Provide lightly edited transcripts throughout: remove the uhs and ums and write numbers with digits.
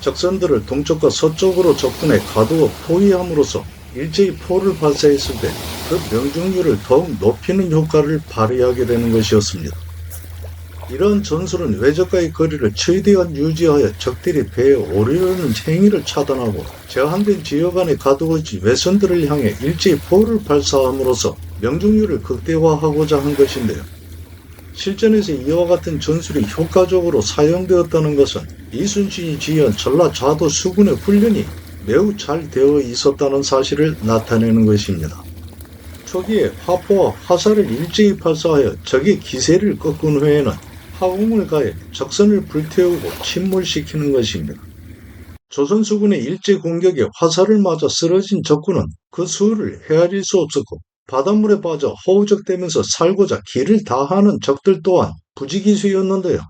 적선들을 동쪽과 서쪽으로 접근해 가두어 포위함으로써 일제히 포를 발사했을 때 그 명중률을 더욱 높이는 효과를 발휘하게 되는 것이었습니다. 이러한 전술은 외적과의 거리를 최대한 유지하여 적들이 배에 오르려는 행위를 차단하고 제한된 지역 안에 가두어진 외선들을 향해 일제히 포를 발사함으로써 명중률을 극대화하고자 한 것인데요. 실전에서 이와 같은 전술이 효과적으로 사용되었다는 것은 이순신이 지휘한 전라좌도 수군의 훈련이 매우 잘 되어 있었다는 사실을 나타내는 것입니다. 초기에 화포와 화살을 일제히 발사하여 적의 기세를 꺾은 후에는 화공을 가해 적선을 불태우고 침몰시키는 것입니다. 조선 수군의 일제 공격에 화살을 맞아 쓰러진 적군은 그 수를 헤아릴 수 없었고 바닷물에 빠져 허우적대면서 살고자 길을 다하는 적들 또한 부지기수였는데요.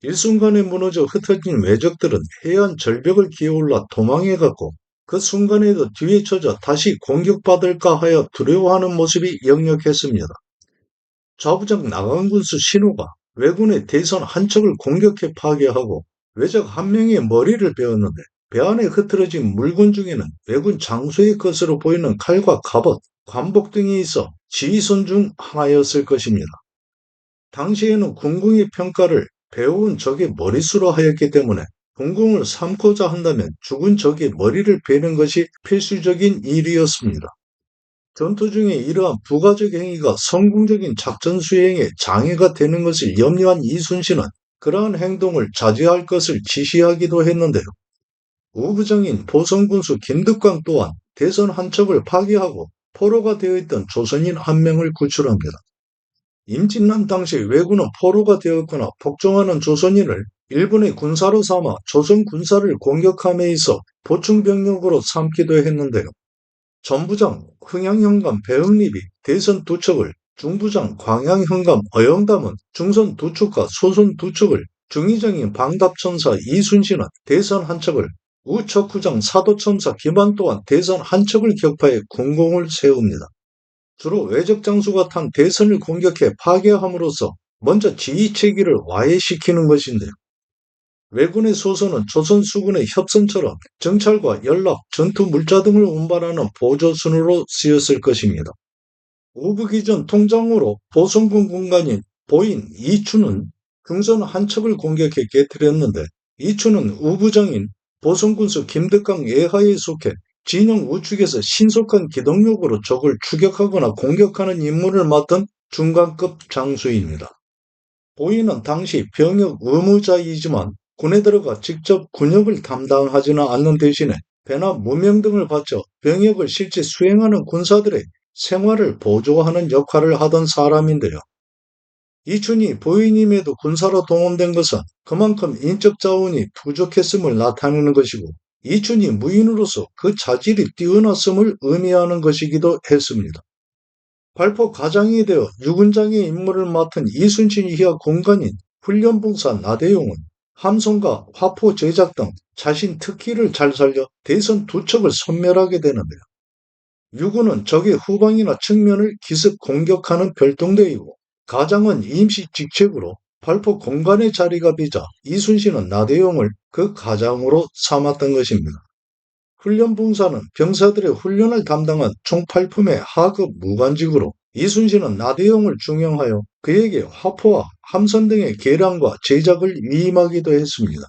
일순간에 무너져 흩어진 외적들은 해안 절벽을 기어올라 도망해갔고 그 순간에도 뒤에 쳐져 다시 공격받을까 하여 두려워하는 모습이 역력했습니다. 좌부장 나강군수 신호가 왜군의 대선 한 척을 공격해 파괴하고 외적 한 명의 머리를 베었는데 배 안에 흐트러진 물건 중에는 왜군 장수의 것으로 보이는 칼과 갑옷, 관복 등이 있어 지휘선 중 하나였을 것입니다. 당시에는 군궁의 평가를 배워온 적의 머릿수로 하였기 때문에 군궁을 삼고자 한다면 죽은 적의 머리를 베는 것이 필수적인 일이었습니다. 전투 중에 이러한 부가적 행위가 성공적인 작전 수행에 장애가 되는 것을 염려한 이순신은 그러한 행동을 자제할 것을 지시하기도 했는데요. 우부장인 보성군수 김득광 또한 대선 한 척을 파괴하고 포로가 되어 있던 조선인 한 명을 구출합니다. 임진란 당시 왜군은 포로가 되었거나 복종하는 조선인을 일본의 군사로 삼아 조선 군사를 공격함에 있어 보충병력으로 삼기도 했는데요. 전부장 흥양현감 배흥립이 대선 두 척을, 중부장 광양현감 어영담은 중선 두 척과 소선 두 척을, 중의장인 방답천사 이순신은 대선 한 척을, 우척후장 사도첨사 김한 또한 대선 한 척을 격파해 군공을 세웁니다. 주로 외적 장수가 탄 대선을 공격해 파괴함으로써 먼저 지휘 체계를 와해시키는 것인데요. 왜군의 소선은 조선 수군의 협선처럼 정찰과 연락, 전투 물자 등을 운반하는 보조선으로 쓰였을 것입니다. 우부기전 통장으로 보성군 군관인 보인 이춘은 금선 한 척을 공격해 깨뜨렸는데 이춘은 우부장인 보성군수 김덕강 예하에 속해 진영 우측에서 신속한 기동력으로 적을 추격하거나 공격하는 임무를 맡은 중간급 장수입니다. 보인은 당시 병역 의무자이지만 군에 들어가 직접 군역을 담당하지는 않는 대신에 배나 무명 등을 바쳐 병역을 실제 수행하는 군사들의 생활을 보조하는 역할을 하던 사람인데요. 이춘이 보인임에도 군사로 동원된 것은 그만큼 인적 자원이 부족했음을 나타내는 것이고 이춘이 무인으로서 그 자질이 뛰어났음을 의미하는 것이기도 했습니다. 발포 가장이 되어 육은장의 임무를 맡은 이순신 이하 공관인 훈련봉사 나대용은 함성과 화포 제작 등 자신 특기를 잘 살려 대선 두 척을 섬멸하게 되는데요. 육은은 적의 후방이나 측면을 기습 공격하는 별동대이고 가장은 임시 직책으로 발포 공관의 자리가 비자 이순신은 나대용을 그 가장으로 삼았던 것입니다. 훈련봉사는 병사들의 훈련을 담당한 총 8품의 하급 무관직으로 이순신은 나대용을 중용하여 그에게 화포와 함선 등의 개량과 제작을 위임하기도 했습니다.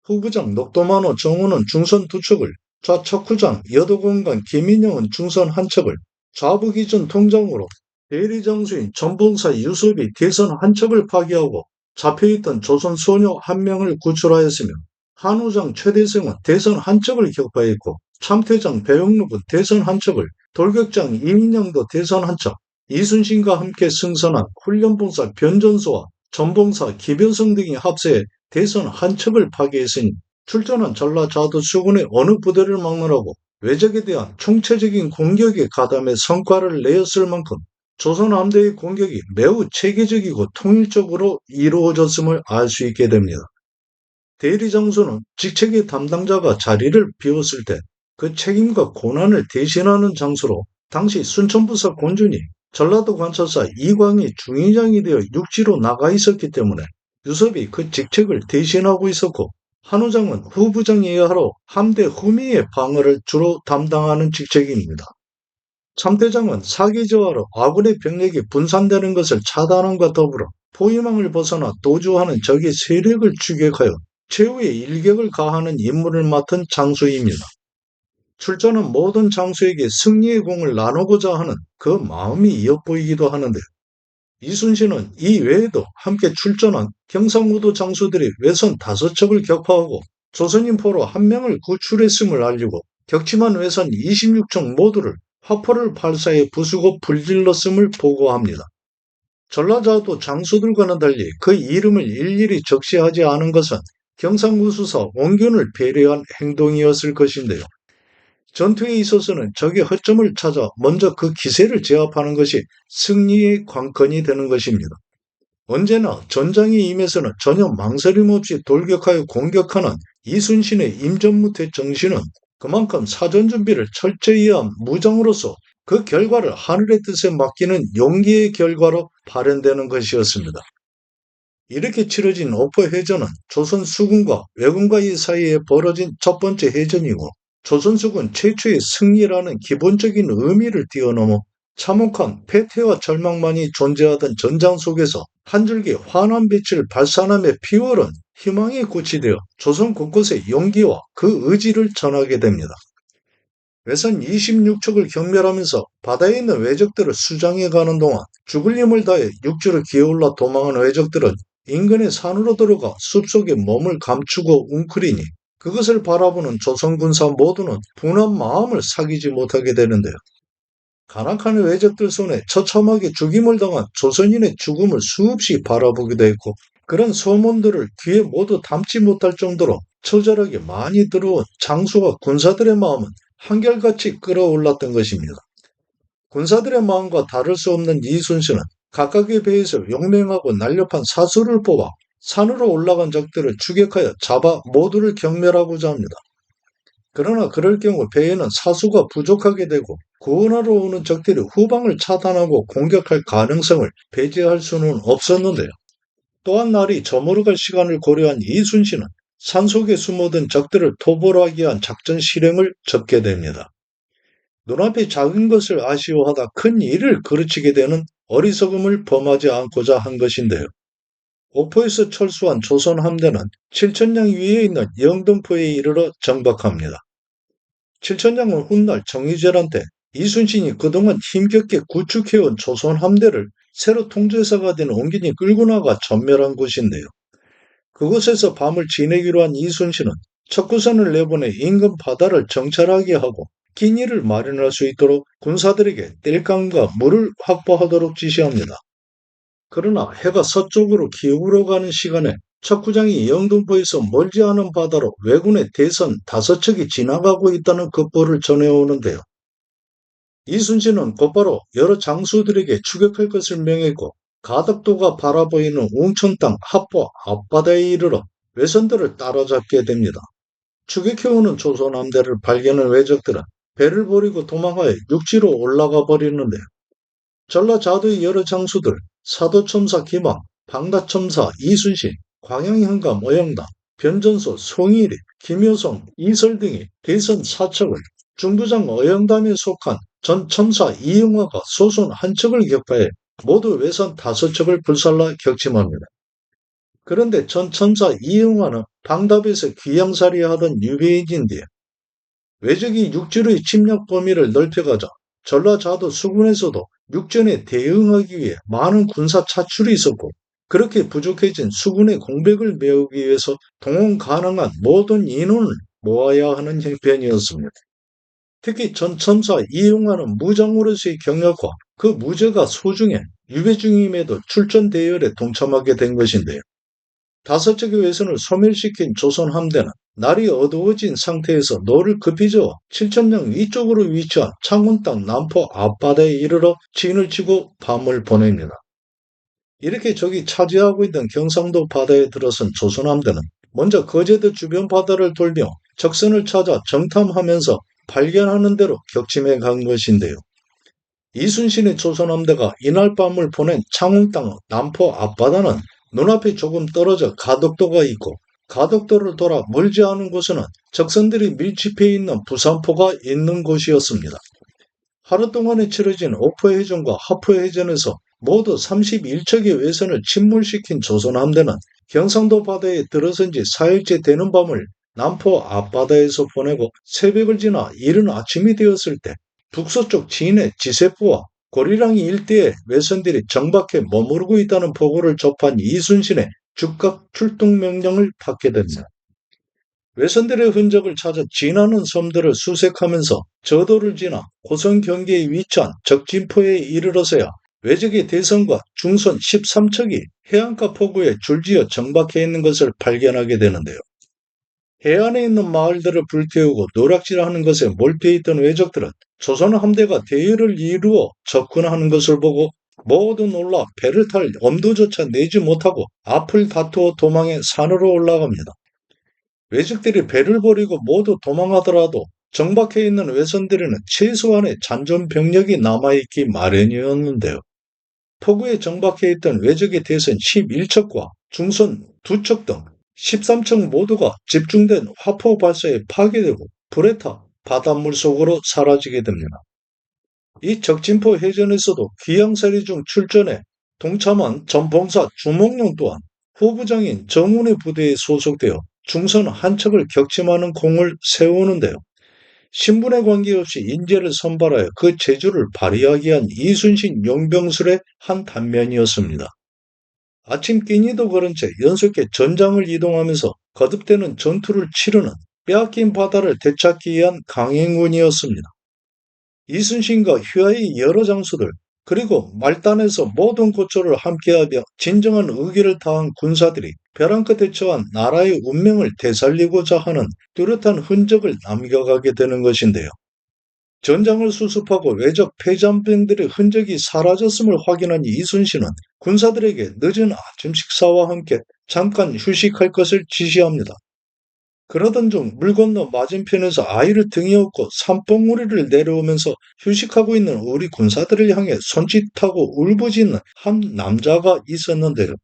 후부장 녹도만호 정우는 중선 두 척을, 좌척후장 여도공관 김인영은 중선 한 척을, 좌부기준 통장으로 대리장수인 전봉사 유섭이 대선 한 척을 파괴하고 잡혀있던 조선 소녀 한 명을 구출하였으며 한우장 최대성은 대선 한 척을 격파했고 참태장 배영록은 대선 한 척을, 돌격장 이민영도 대선 한 척, 이순신과 함께 승선한 훈련봉사 변전소와 전봉사 기변성 등이 합세해 대선 한 척을 파괴했으니 출전한 전라좌도 수군의 어느 부대를 막론하고 외적에 대한 총체적인 공격에 가담해 성과를 내었을 만큼 조선 함대의 공격이 매우 체계적이고 통일적으로 이루어졌음을 알 수 있게 됩니다. 대리장수는 직책의 담당자가 자리를 비웠을 때 그 책임과 고난을 대신하는 장수로 당시 순천부사 권준이 전라도 관찰사 이광이 중의장이 되어 육지로 나가 있었기 때문에 유섭이 그 직책을 대신하고 있었고 한우장은 후부장 이하로 함대 후미의 방어를 주로 담당하는 직책입니다. 참대장은 사기 저하로 아군의 병력이 분산되는 것을 차단함과 더불어 포위망을 벗어나 도주하는 적의 세력을 추격하여 최후의 일격을 가하는 임무를 맡은 장수입니다. 출전은 모든 장수에게 승리의 공을 나누고자 하는 그 마음이 엿보이기도 하는데, 이순신은 이 외에도 함께 출전한 경상우도 장수들이 외선 5척을 격파하고 조선인포로 1명을 구출했음을 알리고 격침한 외선 26척 모두를 화포를 발사해 부수고 불질렀음을 보고합니다. 전라자도 장수들과는 달리 그 이름을 일일이 적시하지 않은 것은 경상우수사 원균을 배려한 행동이었을 것인데요. 전투에 있어서는 적의 허점을 찾아 먼저 그 기세를 제압하는 것이 승리의 관건이 되는 것입니다. 언제나 전장에 임해서는 전혀 망설임 없이 돌격하여 공격하는 이순신의 임전무태 정신은 그만큼 사전 준비를 철저히 한 무장으로서 그 결과를 하늘의 뜻에 맡기는 용기의 결과로 발현되는 것이었습니다. 이렇게 치러진 옥포해전은 조선 수군과 왜군과의 사이에 벌어진 첫 번째 해전이고, 조선 수군 최초의 승리라는 기본적인 의미를 뛰어넘어 참혹한 패퇴와 절망만이 존재하던 전장 속에서 한 줄기 환한 빛을 발산함에 피어오른 희망의 꽃이 되어 조선 곳곳에 용기와 그 의지를 전하게 됩니다. 외선 26척을 경멸하면서 바다에 있는 왜적들을 수장해 가는 동안 죽을 힘을 다해 육지로 기어올라 도망한 왜적들은 인근의 산으로 들어가 숲속에 몸을 감추고 웅크리니 그것을 바라보는 조선 군사 모두는 분한 마음을 사귀지 못하게 되는데요. 간악한 왜적들 손에 처참하게 죽임을 당한 조선인의 죽음을 수없이 바라보기도 했고, 그런 소문들을 귀에 모두 담지 못할 정도로 처절하게 많이 들어온 장수와 군사들의 마음은 한결같이 끌어올랐던 것입니다. 군사들의 마음과 다를 수 없는 이순신은 각각의 배에서 용맹하고 날렵한 사수를 뽑아 산으로 올라간 적들을 추격하여 잡아 모두를 경멸하고자 합니다. 그러나 그럴 경우 배에는 사수가 부족하게 되고 구원하러 오는 적들이 후방을 차단하고 공격할 가능성을 배제할 수는 없었는데요. 또한 날이 저물어갈 시간을 고려한 이순신은 산속에 숨어든 적들을 토벌하기 위한 작전 실행을 접게 됩니다. 눈앞이 작은 것을 아쉬워하다 큰 일을 그르치게 되는 어리석음을 범하지 않고자 한 것인데요. 옥포에서 철수한 조선 함대는 칠천량 위에 있는 영등포에 이르러 정박합니다. 칠천량은 훗날 정의절한 때 이순신이 그동안 힘겹게 구축해온 조선 함대를 새로 통제사가 된 원균이 끌고 나가 전멸한 곳인데요. 그곳에서 밤을 지내기로 한 이순신은 척구선을 내보내 인근 바다를 정찰하게 하고 기니를 마련할 수 있도록 군사들에게 땔감과 물을 확보하도록 지시합니다. 그러나 해가 서쪽으로 기울어 가는 시간에 척구장이 영등포에서 멀지 않은 바다로 왜군의 대선 5척이 지나가고 있다는 급보를 전해오는데요. 이순신은 곧바로 여러 장수들에게 추격할 것을 명했고, 가덕도가 바라보이는 웅천 땅 합포 앞바다에 이르러 외선들을 따라잡게 됩니다. 추격해오는 조선 함대를 발견한 왜적들은 배를 버리고 도망하여 육지로 올라가 버리는데요. 전라자도의 여러 장수들, 사도첨사 김왕, 방다첨사 이순신, 광양현감 어영당, 변전소 송일이, 김효성, 이설 등이 대선 4척을, 중부장 어영담에 속한 전첨사 이응화가 소손 한 척을 격파해 모두 외선 5척을 불살라 격침합니다. 그런데 전첨사 이응화는 방답에서 귀양살이 하던 유배인인데요. 왜적이 육지로의 침략 범위를 넓혀가자 전라자도 수군에서도 육전에 대응하기 위해 많은 군사 차출이 있었고, 그렇게 부족해진 수군의 공백을 메우기 위해서 동원 가능한 모든 인원을 모아야 하는 형편이었습니다. 특히 전첨사 이응화는 무장으로서의 경력과 그 무죄가 소중해 유배 중임에도 출전 대열에 동참하게 된 것인데요. 5척의 외선을 소멸시킨 조선 함대는 날이 어두워진 상태에서 노를 급히 저어 칠천량 위쪽으로 위치한 창원 땅 남포 앞바다에 이르러 진을 치고 밤을 보냅니다. 이렇게 적이 차지하고 있던 경상도 바다에 들어선 조선 함대는 먼저 거제도 주변 바다를 돌며 적선을 찾아 정탐하면서 발견하는 대로 격침해 간 것인데요. 이순신의 조선 함대가 이날 밤을 보낸 창원 땅 남포 앞바다는 눈앞에 조금 떨어져 가덕도가 있고, 가덕도를 돌아 멀지 않은 곳에는 적선들이 밀집해 있는 부산포가 있는 곳이었습니다. 하루 동안에 치러진 옥포해전과 하포해전에서 모두 31척의 외선을 침몰시킨 조선 함대는 경상도 바다에 들어선 지 사흘째 되는 밤을 남포 앞바다에서 보내고 새벽을 지나 이른 아침이 되었을 때 북서쪽 진해 지세포와 고리랑이 일대에 외선들이 정박해 머무르고 있다는 보고를 접한 이순신의 즉각 출동 명령을 받게 됩니다. 외선들의 흔적을 찾아 진하는 섬들을 수색하면서 저도를 지나 고성 경계에 위치한 적진포에 이르러서야 외적의 대선과 중선 13척이 해안가 포구에 줄지어 정박해 있는 것을 발견하게 되는데요. 해안에 있는 마을들을 불태우고 노략질하는 것에 몰두해 있던 외적들은 조선 함대가 대열을 이루어 접근하는 것을 보고 모두 놀라 배를 탈 엄두조차 내지 못하고 앞을 다투어 도망해 산으로 올라갑니다. 외적들이 배를 버리고 모두 도망하더라도 정박해 있는 외선들에는 최소한의 잔존 병력이 남아있기 마련이었는데요. 포구에 정박해 있던 외적의 대선 11척과 중선 2척 등 13척 모두가 집중된 화포 발사에 파괴되고 불에 타 바닷물 속으로 사라지게 됩니다. 이 적진포 해전에서도 귀양살이 중 출전해 동참한 전봉사 주몽룡 또한 후부장인 정운의 부대에 소속되어 중선 한 척을 격침하는功을 세우는데요. 신분에 관계없이 인재를 선발하여 그 재주를 발휘하게 한 이순신 용병술의 한 단면이었습니다. 아침 끼니도 그런 채 연속해 전장을 이동하면서 거듭되는 전투를 치르는 빼앗긴 바다를 되찾기 위한 강행군이었습니다. 이순신과 휘하의 여러 장수들 그리고 말단에서 모든 고초를 함께하며 진정한 의기를 다한 군사들이 벼랑 끝에 처한 나라의 운명을 되살리고자 하는 뚜렷한 흔적을 남겨가게 되는 것인데요. 전장을 수습하고 외적 패잔병들의 흔적이 사라졌음을 확인한 이순신은 군사들에게 늦은 아침 식사와 함께 잠깐 휴식할 것을 지시합니다. 그러던 중 물 건너 맞은편에서 아이를 등에 업고 산봉우리를 내려오면서 휴식하고 있는 우리 군사들을 향해 손짓하고 울부짖는 한 남자가 있었는데요.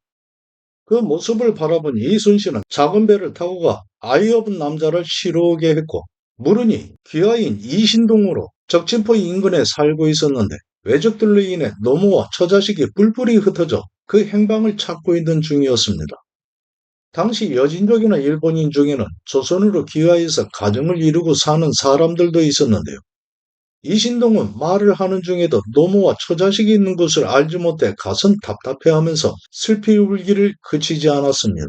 그 모습을 바라본 이순신은 작은 배를 타고 가 아이 업은 남자를 실어오게 했고 무르니 귀하인 이신동으로 적진포 인근에 살고 있었는데 외적들로 인해 노모와 처자식이 뿔뿔이 흩어져 그 행방을 찾고 있는 중이었습니다. 당시 여진족이나 일본인 중에는 조선으로 귀화해서 가정을 이루고 사는 사람들도 있었는데요. 이신동은 말을 하는 중에도 노모와 처자식이 있는 것을 알지 못해 가슴 답답해하면서 슬피 울기를 그치지 않았습니다.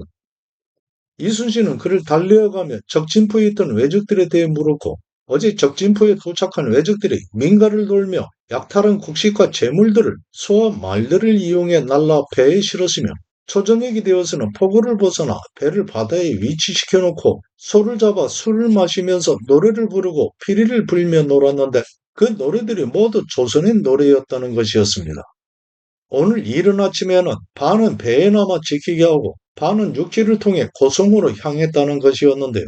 이순신은 그를 달래어가며 적진포에 있던 외적들에 대해 물었고 어제 적진포에 도착한 외적들이 민가를 돌며 약탈한 곡식과 재물들을 소와 말들을 이용해 날라 배에 실었으며 초저녁이 되어서는 포구를 벗어나 배를 바다에 위치시켜 놓고 소를 잡아 술을 마시면서 노래를 부르고 피리를 불며 놀았는데 그 노래들이 모두 조선의 노래였다는 것이었습니다. 오늘 이른 아침에는 반은 배에 남아 지키게 하고 반은 육지를 통해 고성으로 향했다는 것이었는데요.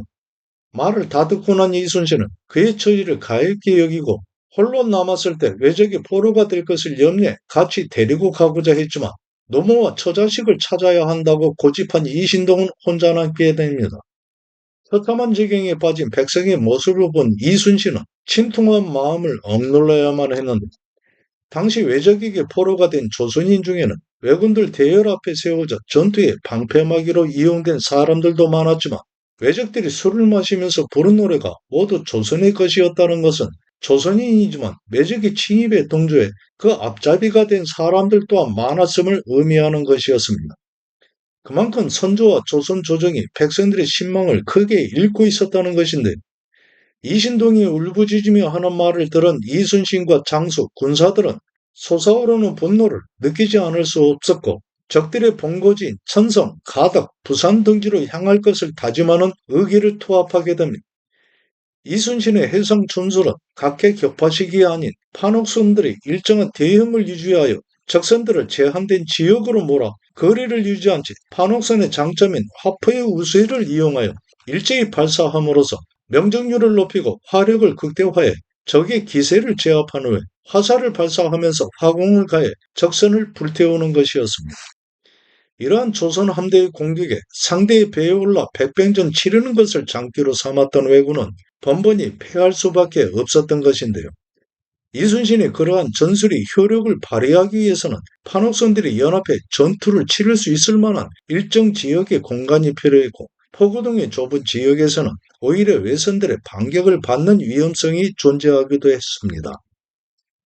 말을 다 듣고 난 이순신은 그의 처지를 가엾게 여기고 홀로 남았을 때 외적의 포로가 될 것을 염려해 같이 데리고 가고자 했지만 노모와 처자식을 찾아야 한다고 고집한 이신동은 혼자 남게 됩니다. 처참한 지경에 빠진 백성의 모습을 본 이순신은 침통한 마음을 억눌러야만 했는데 당시 외적에게 포로가 된 조선인 중에는 왜군들 대열 앞에 세워져 전투에 방패막이로 이용된 사람들도 많았지만 외적들이 술을 마시면서 부른 노래가 모두 조선의 것이었다는 것은 조선인이지만 외적의 침입에 동조해 그 앞잡이가 된 사람들 또한 많았음을 의미하는 것이었습니다. 그만큼 선조와 조선 조정이 백성들의 신망을 크게 잃고 있었다는 것인데 이신동이 울부짖으며 하는 말을 들은 이순신과 장수, 군사들은 솟아오르는 분노를 느끼지 않을 수 없었고 적들의 본거지인 천성, 가덕, 부산 등지로 향할 것을 다짐하는 의기를 투합하게 됩니다. 이순신의 해상 전술은 각해 격파식이 아닌 판옥선들이 일정한 대형을 유지하여 적선들을 제한된 지역으로 몰아 거리를 유지한 채 판옥선의 장점인 화포의 우세를 이용하여 일제히 발사함으로써 명중률을 높이고 화력을 극대화해 적의 기세를 제압한 후에 화살을 발사하면서 화공을 가해 적선을 불태우는 것이었습니다. 이러한 조선 함대의 공격에 상대의 배에 올라 백병전 치르는 것을 장기로 삼았던 왜군은 번번이 패할 수밖에 없었던 것인데요. 이순신이 그러한 전술의 효력을 발휘하기 위해서는 판옥선들이 연합해 전투를 치를 수 있을 만한 일정 지역의 공간이 필요했고, 포구동의 좁은 지역에서는 오히려 외선들의 반격을 받는 위험성이 존재하기도 했습니다.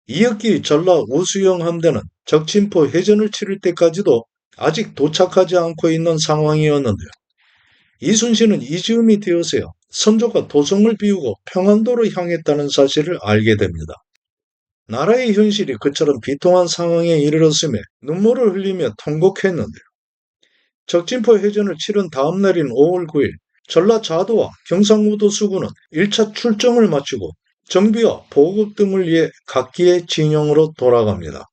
이역기 전라 우수영 함대는 적침포 해전을 치를 때까지도 아직 도착하지 않고 있는 상황이었는데요. 이순신은 이즈음이 되어서야 선조가 도성을 비우고 평안도로 향했다는 사실을 알게 됩니다. 나라의 현실이 그처럼 비통한 상황에 이르렀음에 눈물을 흘리며 통곡했는데요. 적진포 해전을 치른 다음 날인 5월 9일, 전라 자도와 경상우도 수군은 1차 출정을 마치고 정비와 보급 등을 위해 각기의 진영으로 돌아갑니다.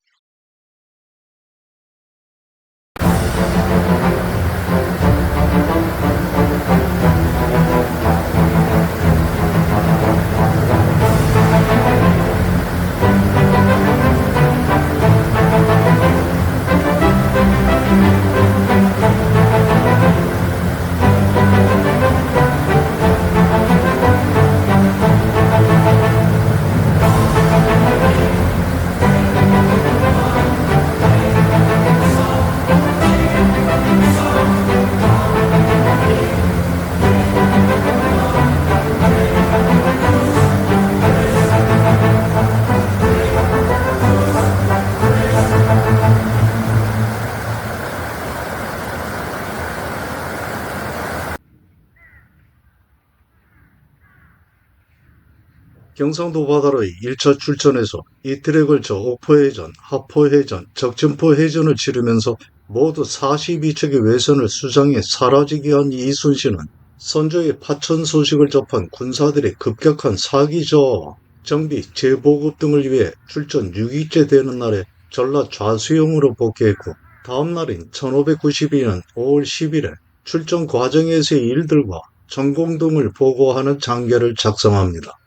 경상도 바다로의 1차 출전에서 이틀에 걸쳐 옥포해전, 하포해전, 적천포해전을 치르면서 모두 42척의 외선을 수장해 사라지게 한 이순신은 선조의 파천 소식을 접한 군사들의 급격한 사기 저하와 정비, 재보급 등을 위해 출전 6일째 되는 날에 전라 좌수영으로 복귀했고, 다음 날인 1592년 5월 10일에 출전 과정에서의 일들과 전공 등을 보고하는 장계를 작성합니다.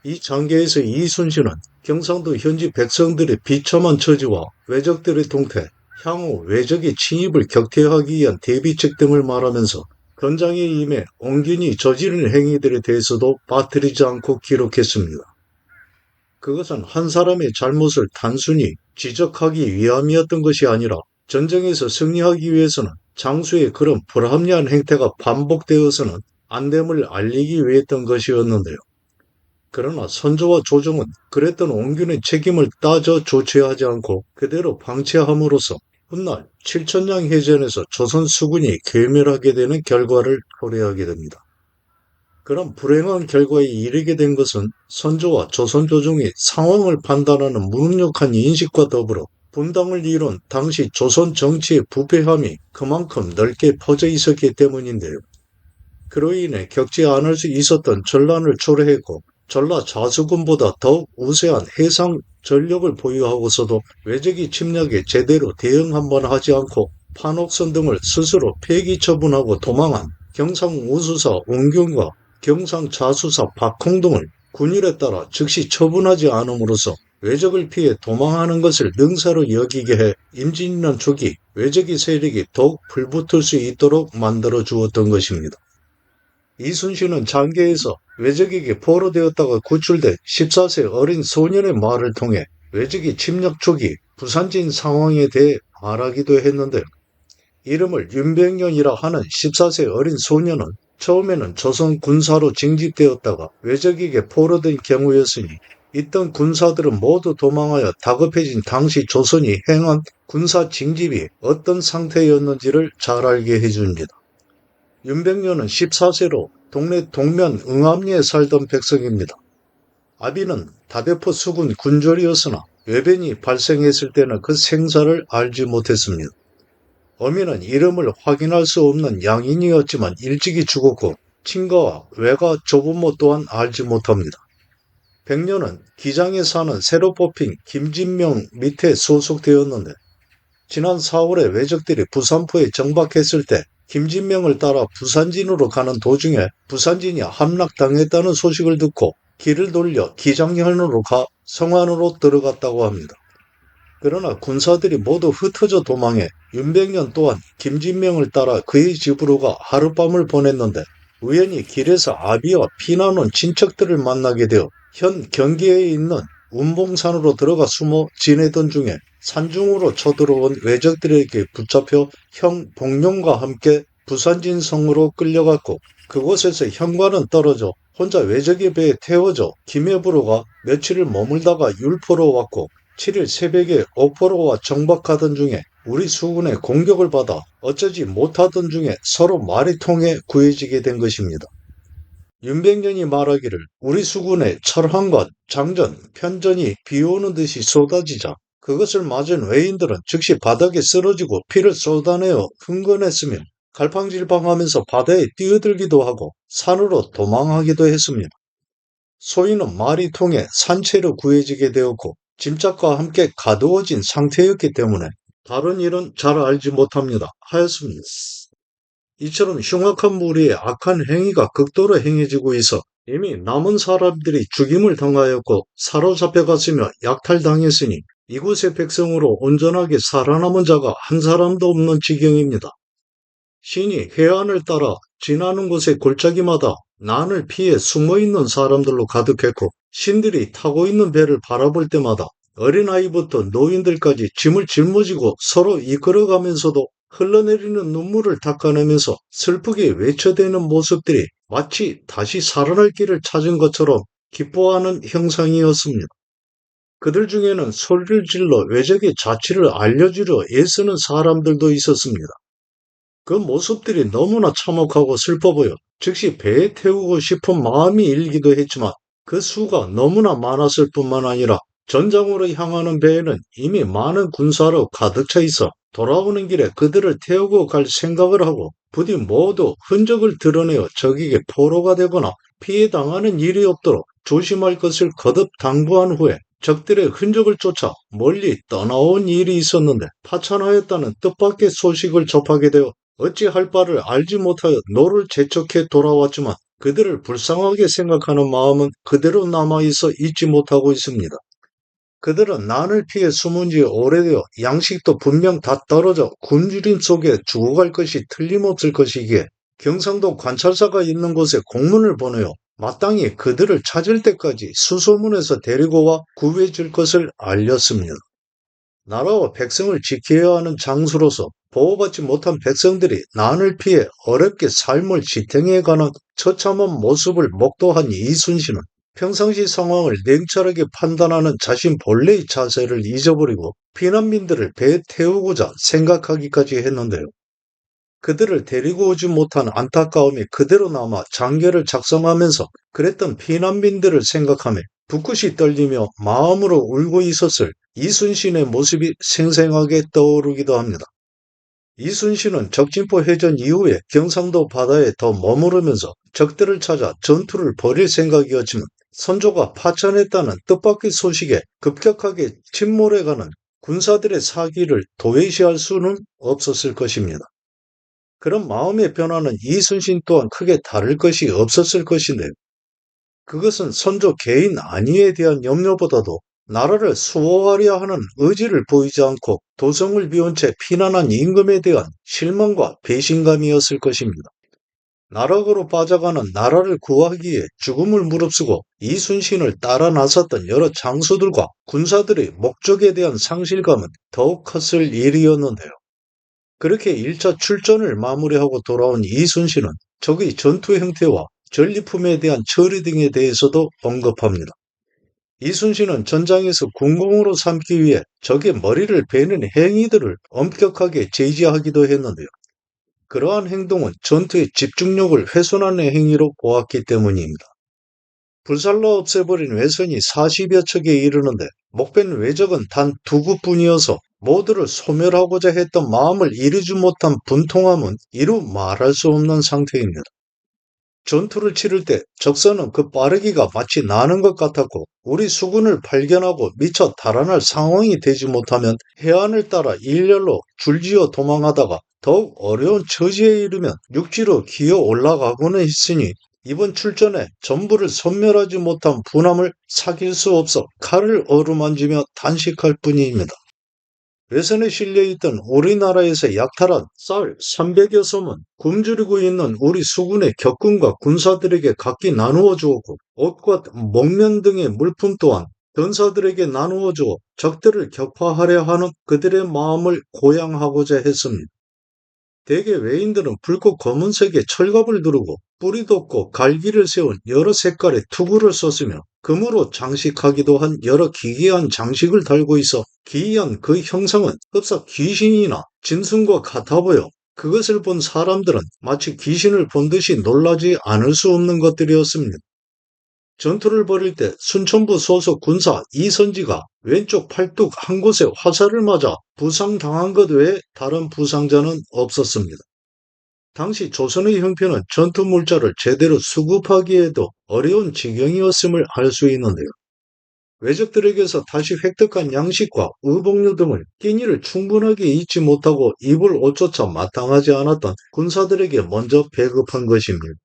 이 장계에서 이순신은 경상도 현지 백성들의 비참한 처지와 왜적들의 동태, 향후 왜적의 침입을 격퇴하기 위한 대비책 등을 말하면서 전장에 임해 옹균이 저지른 행위들에 대해서도 빠뜨리지 않고 기록했습니다. 그것은 한 사람의 잘못을 단순히 지적하기 위함이었던 것이 아니라 전쟁에서 승리하기 위해서는 장수의 그런 불합리한 행태가 반복되어서는 안 됨을 알리기 위했던 것이었는데요. 그러나 선조와 조정은 그랬던 옹균의 책임을 따져 조치하지 않고 그대로 방치함으로써 훗날 칠천량 해전에서 조선 수군이 괴멸하게 되는 결과를 초래하게 됩니다. 그런 불행한 결과에 이르게 된 것은 선조와 조선 조정이 상황을 판단하는 무능력한 인식과 더불어 분당을 이룬 당시 조선 정치의 부패함이 그만큼 넓게 퍼져 있었기 때문인데요. 그로 인해 겪지 않을 수 있었던 전란을 초래했고, 전라 좌수군보다 더욱 우세한 해상 전력을 보유하고서도 외적이 침략에 제대로 대응 한번 하지 않고 판옥선 등을 스스로 폐기 처분하고 도망한 경상우수사 옹균과 경상자수사 박홍 등을 군율에 따라 즉시 처분하지 않음으로써 외적을 피해 도망하는 것을 능사로 여기게 해 임진왜란 초기 외적의 세력이 더욱 불붙을 수 있도록 만들어 주었던 것입니다. 이순신은 장계에서 외적에게 포로되었다가 구출된 14세 어린 소년의 말을 통해 외적이 침략 초기 부산진 상황에 대해 말하기도 했는데, 이름을 윤백년이라 하는 14세 어린 소년은 처음에는 조선 군사로 징집되었다가 외적에게 포로된 경우였으니, 있던 군사들은 모두 도망하여 다급해진 당시 조선이 행한 군사 징집이 어떤 상태였는지를 잘 알게 해줍니다. 윤백년은 14세로 동네 동면 응암리에 살던 백성입니다. 아비는 다대포 수군 군졸이었으나 외변이 발생했을 때는 그 생사를 알지 못했습니다. 어미는 이름을 확인할 수 없는 양인이었지만 일찍이 죽었고, 친가와 외가 조부모 또한 알지 못합니다. 백년은 기장에 사는 새로 뽑힌 김진명 밑에 소속되었는데, 지난 4월에 왜적들이 부산포에 정박했을 때 김진명을 따라 부산진으로 가는 도중에 부산진이 함락당했다는 소식을 듣고 길을 돌려 기장현으로 가 성안으로 들어갔다고 합니다. 그러나 군사들이 모두 흩어져 도망해 윤백년 또한 김진명을 따라 그의 집으로 가 하룻밤을 보냈는데 우연히 길에서 아비와 피나는 친척들을 만나게 되어 현 경기에 있는 운봉산으로 들어가 숨어 지내던 중에 산중으로 쳐들어온 외적들에게 붙잡혀 형 복룡과 함께 부산진성으로 끌려갔고 그곳에서 형과는 떨어져 혼자 외적의 배에 태워져 김해부로 가 며칠을 머물다가 율포로 왔고 7일 새벽에 옥포로와 정박하던 중에 우리 수군의 공격을 받아 어쩌지 못하던 중에 서로 말이 통해 구해지게 된 것입니다. 윤백년이 말하기를 우리 수군의 철항과 장전, 편전이 비 오는 듯이 쏟아지자 그것을 맞은 외인들은 즉시 바닥에 쓰러지고 피를 쏟아내어 흥건했으며 갈팡질팡하면서 바다에 뛰어들기도 하고 산으로 도망하기도 했습니다. 소인은 말이 통해 산채로 구해지게 되었고 짐짝과 함께 가두어진 상태였기 때문에 다른 일은 잘 알지 못합니다. 하였습니다. 이처럼 흉악한 무리의 악한 행위가 극도로 행해지고 있어 이미 남은 사람들이 죽임을 당하였고 사로잡혀갔으며 약탈당했으니 이곳의 백성으로 온전하게 살아남은 자가 한 사람도 없는 지경입니다. 신이 해안을 따라 지나는 곳의 골짜기마다 난을 피해 숨어있는 사람들로 가득했고 신들이 타고 있는 배를 바라볼 때마다 어린아이부터 노인들까지 짐을 짊어지고 서로 이끌어가면서도 흘러내리는 눈물을 닦아내면서 슬프게 외쳐대는 모습들이 마치 다시 살아날 길을 찾은 것처럼 기뻐하는 형상이었습니다. 그들 중에는 소리를 질러 외적의 자취를 알려주려 애쓰는 사람들도 있었습니다. 그 모습들이 너무나 참혹하고 슬퍼 보여 즉시 배에 태우고 싶은 마음이 일기도 했지만 그 수가 너무나 많았을 뿐만 아니라 전장으로 향하는 배에는 이미 많은 군사로 가득 차 있어 돌아오는 길에 그들을 태우고 갈 생각을 하고 부디 모두 흔적을 드러내어 적에게 포로가 되거나 피해 당하는 일이 없도록 조심할 것을 거듭 당부한 후에 적들의 흔적을 쫓아 멀리 떠나온 일이 있었는데 파천하였다는 뜻밖의 소식을 접하게 되어 어찌할 바를 알지 못하여 노를 재촉해 돌아왔지만 그들을 불쌍하게 생각하는 마음은 그대로 남아있어 잊지 못하고 있습니다. 그들은 난을 피해 숨은 지 오래되어 양식도 분명 다 떨어져 굶주림 속에 죽어갈 것이 틀림없을 것이기에 경상도 관찰사가 있는 곳에 공문을 보내어 마땅히 그들을 찾을 때까지 수소문해서 데리고 와 구해줄 것을 알렸습니다. 나라와 백성을 지켜야 하는 장수로서 보호받지 못한 백성들이 난을 피해 어렵게 삶을 지탱해가는 처참한 모습을 목도한 이순신은 평상시 상황을 냉철하게 판단하는 자신 본래의 자세를 잊어버리고 피난민들을 배에 태우고자 생각하기까지 했는데요. 그들을 데리고 오지 못한 안타까움이 그대로 남아 장계를 작성하면서 그랬던 피난민들을 생각하며 붓끝이 떨리며 마음으로 울고 있었을 이순신의 모습이 생생하게 떠오르기도 합니다. 이순신은 적진포 해전 이후에 경상도 바다에 더 머무르면서 적들을 찾아 전투를 벌일 생각이었지만 선조가 파천했다는 뜻밖의 소식에 급격하게 침몰해가는 군사들의 사기를 도외시할 수는 없었을 것입니다. 그런 마음의 변화는 이순신 또한 크게 다를 것이 없었을 것인데요. 그것은 선조 개인 안위에 대한 염려보다도 나라를 수호하려 하는 의지를 보이지 않고 도성을 비운 채 피난한 임금에 대한 실망과 배신감이었을 것입니다. 나락으로 빠져가는 나라를 구하기에 죽음을 무릅쓰고 이순신을 따라 나섰던 여러 장수들과 군사들의 목적에 대한 상실감은 더욱 컸을 일이었는데요. 그렇게 1차 출전을 마무리하고 돌아온 이순신은 적의 전투 형태와 전리품에 대한 처리 등에 대해서도 언급합니다. 이순신은 전장에서 군공으로 삼기 위해 적의 머리를 베는 행위들을 엄격하게 제지하기도 했는데요. 그러한 행동은 전투의 집중력을 훼손하는 행위로 보았기 때문입니다. 불살라 없애버린 외선이 40여 척에 이르는데 목벤 외적은 단 2구뿐이어서 모두를 소멸하고자 했던 마음을 이루지 못한 분통함은 이루 말할 수 없는 상태입니다. 전투를 치를 때 적선은 그 빠르기가 마치 나는 것 같았고 우리 수군을 발견하고 미처 달아날 상황이 되지 못하면 해안을 따라 일렬로 줄지어 도망하다가 더욱 어려운 처지에 이르면 육지로 기어 올라가고는 했으니 이번 출전에 전부를 섬멸하지 못한 분함을 사귈 수 없어 칼을 어루만지며 단식할 뿐입니다. 외선에 실려있던 우리나라에서 약탈한 쌀 300여 섬은 굶주리고 있는 우리 수군의 격군과 군사들에게 각기 나누어 주었고 옷과 목면 등의 물품 또한 전사들에게 나누어 주어 적들을 격파하려 하는 그들의 마음을 고양하고자 했습니다. 대개 외인들은 붉고 검은색의 철갑을 두르고 뿔이 돋고 갈기를 세운 여러 색깔의 투구를 썼으며 금으로 장식하기도 한 여러 기괴한 장식을 달고 있어 기이한 그 형상은 흡사 귀신이나 짐승과 같아 보여 그것을 본 사람들은 마치 귀신을 본 듯이 놀라지 않을 수 없는 것들이었습니다. 전투를 벌일 때 순천부 소속 군사 이선지가 왼쪽 팔뚝 한 곳에 화살을 맞아 부상당한 것 외에 다른 부상자는 없었습니다. 당시 조선의 형편은 전투 물자를 제대로 수급하기에도 어려운 지경이었음을 알 수 있는데요. 외적들에게서 다시 획득한 양식과 의복류 등을 끼니를 충분하게 잊지 못하고 입을 옷조차 마땅하지 않았던 군사들에게 먼저 배급한 것입니다.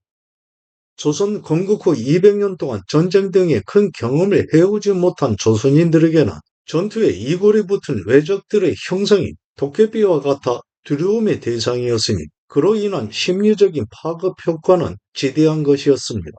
조선 건국 후 200년 동안 전쟁 등의 큰 경험을 해오지 못한 조선인들에게는 전투에 이골이 붙은 외적들의 형상이 도깨비와 같아 두려움의 대상이었으니 그로 인한 심리적인 파급 효과는 지대한 것이었습니다.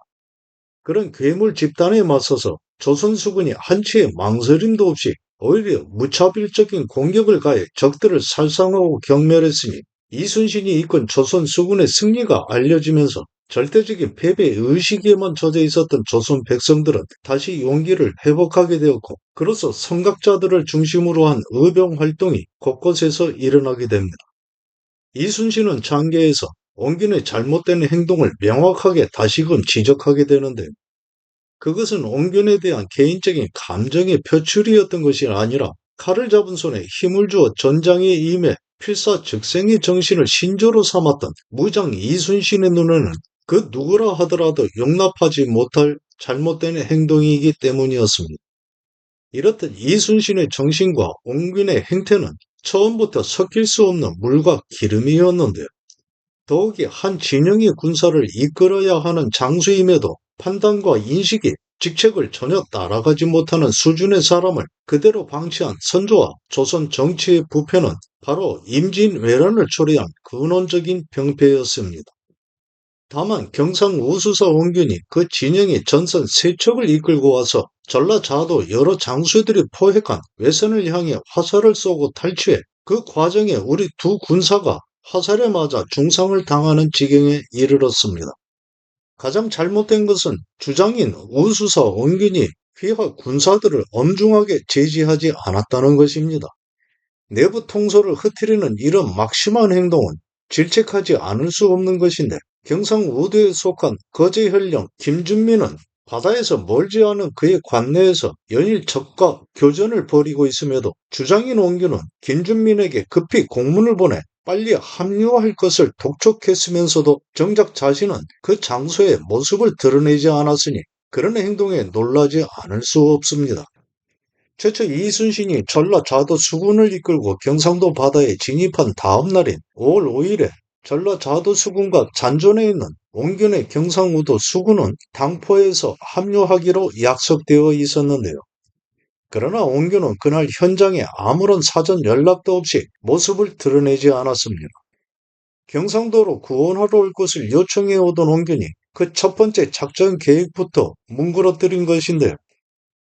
그런 괴물 집단에 맞서서 조선 수군이 한치의 망설임도 없이 오히려 무차별적인 공격을 가해 적들을 살상하고 경멸했으니 이순신이 이끈 조선 수군의 승리가 알려지면서 절대적인 패배 의식에만 젖어 있었던 조선 백성들은 다시 용기를 회복하게 되었고 그로써 선각자들을 중심으로 한 의병 활동이 곳곳에서 일어나게 됩니다. 이순신은 장계에서 원균의 잘못된 행동을 명확하게 다시금 지적하게 되는데 그것은 원균에 대한 개인적인 감정의 표출이었던 것이 아니라 칼을 잡은 손에 힘을 주어 전장에 임해 필사즉생의 정신을 신조로 삼았던 무장 이순신의 눈에는 그 누구라 하더라도 용납하지 못할 잘못된 행동이기 때문이었습니다. 이렇듯 이순신의 정신과 원균의 행태는 처음부터 섞일 수 없는 물과 기름이었는데요. 더욱이 한 진영의 군사를 이끌어야 하는 장수임에도 판단과 인식이 직책을 전혀 따라가지 못하는 수준의 사람을 그대로 방치한 선조와 조선 정치의 부패는 바로 임진왜란을 초래한 근원적인 병폐였습니다. 다만 경상우수사 원균이 그 진영의 전선 세척을 이끌고 와서 전라자도 여러 장수들이 포획한 외선을 향해 화살을 쏘고 탈취해 그 과정에 우리 두 군사가 화살에 맞아 중상을 당하는 지경에 이르렀습니다. 가장 잘못된 것은 주장인 우수사 원균이 휘하 군사들을 엄중하게 제지하지 않았다는 것입니다. 내부 통솔을 흐트리는 이런 막심한 행동은 질책하지 않을 수 없는 것인데 경상우도에 속한 거제현령 김준민은 바다에서 멀지 않은 그의 관내에서 연일 적과 교전을 벌이고 있음에도 주장인 원균은 김준민에게 급히 공문을 보내 빨리 합류할 것을 독촉했으면서도 정작 자신은 그 장소의 모습을 드러내지 않았으니 그런 행동에 놀라지 않을 수 없습니다. 최초 이순신이 전라자도 수군을 이끌고 경상도 바다에 진입한 다음 날인 5월 5일에 전라자도 수군과 잔존에 있는 원균의 경상우도 수군은 당포에서 합류하기로 약속되어 있었는데요. 그러나 원균은 그날 현장에 아무런 사전 연락도 없이 모습을 드러내지 않았습니다. 경상도로 구원하러 올 것을 요청해 오던 원균이 그 첫 번째 작전 계획부터 뭉그러뜨린 것인데요.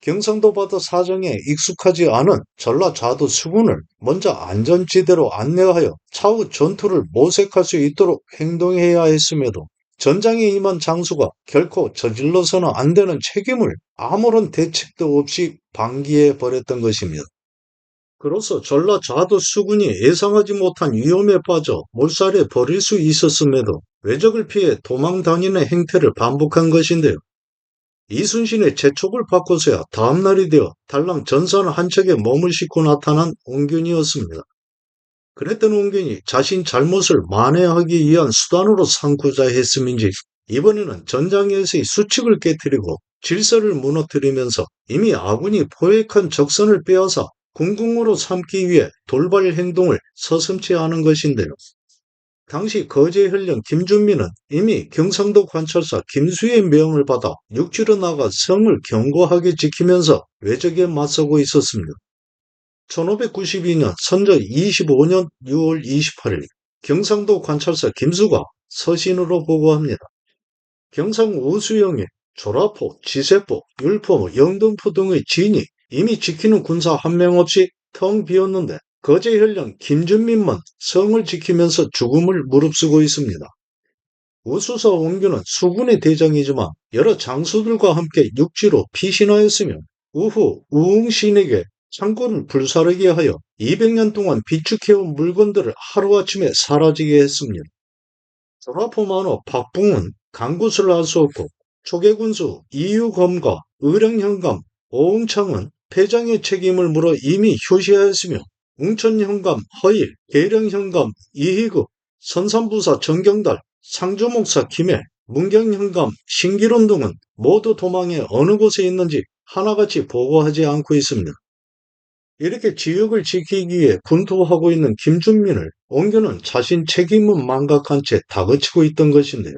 경상도 바다 사정에 익숙하지 않은 전라자도 수군을 먼저 안전지대로 안내하여 차후 전투를 모색할 수 있도록 행동해야 했음에도 전장에 임한 장수가 결코 저질러서는 안 되는 책임을 아무런 대책도 없이 방기해 버렸던 것입니다. 그로써 전라자도 수군이 예상하지 못한 위험에 빠져 몰살해 버릴 수 있었음에도 외적을 피해 도망 다니는 행태를 반복한 것인데요. 이순신의 재촉을 받고서야 다음 날이 되어 달랑 전선 한 척에 몸을 싣고 나타난 원균이었습니다. 그랬던 원균이 자신 잘못을 만회하기 위한 수단으로 삼고자 했음인지 이번에는 전장에서의 수칙을 깨뜨리고 질서를 무너뜨리면서 이미 아군이 포획한 적선을 빼앗아 궁궁으로 삼기 위해 돌발 행동을 서슴지 않은 것인데요. 당시 거제현령 김준민은 이미 경상도 관찰사 김수의 명을 받아 육지로 나가 성을 견고하게 지키면서 외적에 맞서고 있었습니다. 1592년 선조 25년 6월 28일 경상도 관찰사 김수가 서신으로 보고합니다. 경상 우수영에 조라포, 지세포, 율포, 영등포 등의 진이 이미 지키는 군사 한 명 없이 텅 비었는데 거제현령 김준민만 성을 지키면서 죽음을 무릅쓰고 있습니다. 우수사 원규는 수군의 대장이지만 여러 장수들과 함께 육지로 피신하였으며 우후 우웅신에게 창고를 불사르게 하여 200년 동안 비축해온 물건들을 하루아침에 사라지게 했습니다. 조라포만호 박붕은 강구슬을 할 수 없고 초계군수 이유검과 의령현감 오웅창은 패장의 책임을 물어 이미 휴시하였으며 웅천현감 허일, 계령현감 이희급, 선산부사 정경달, 상주목사 김해, 문경현감 신기론 등은 모두 도망해 어느 곳에 있는지 하나같이 보고하지 않고 있습니다. 이렇게 지역을 지키기 위해 분투하고 있는 김준민을 원규는 자신 책임은 망각한 채 다그치고 있던 것인데요.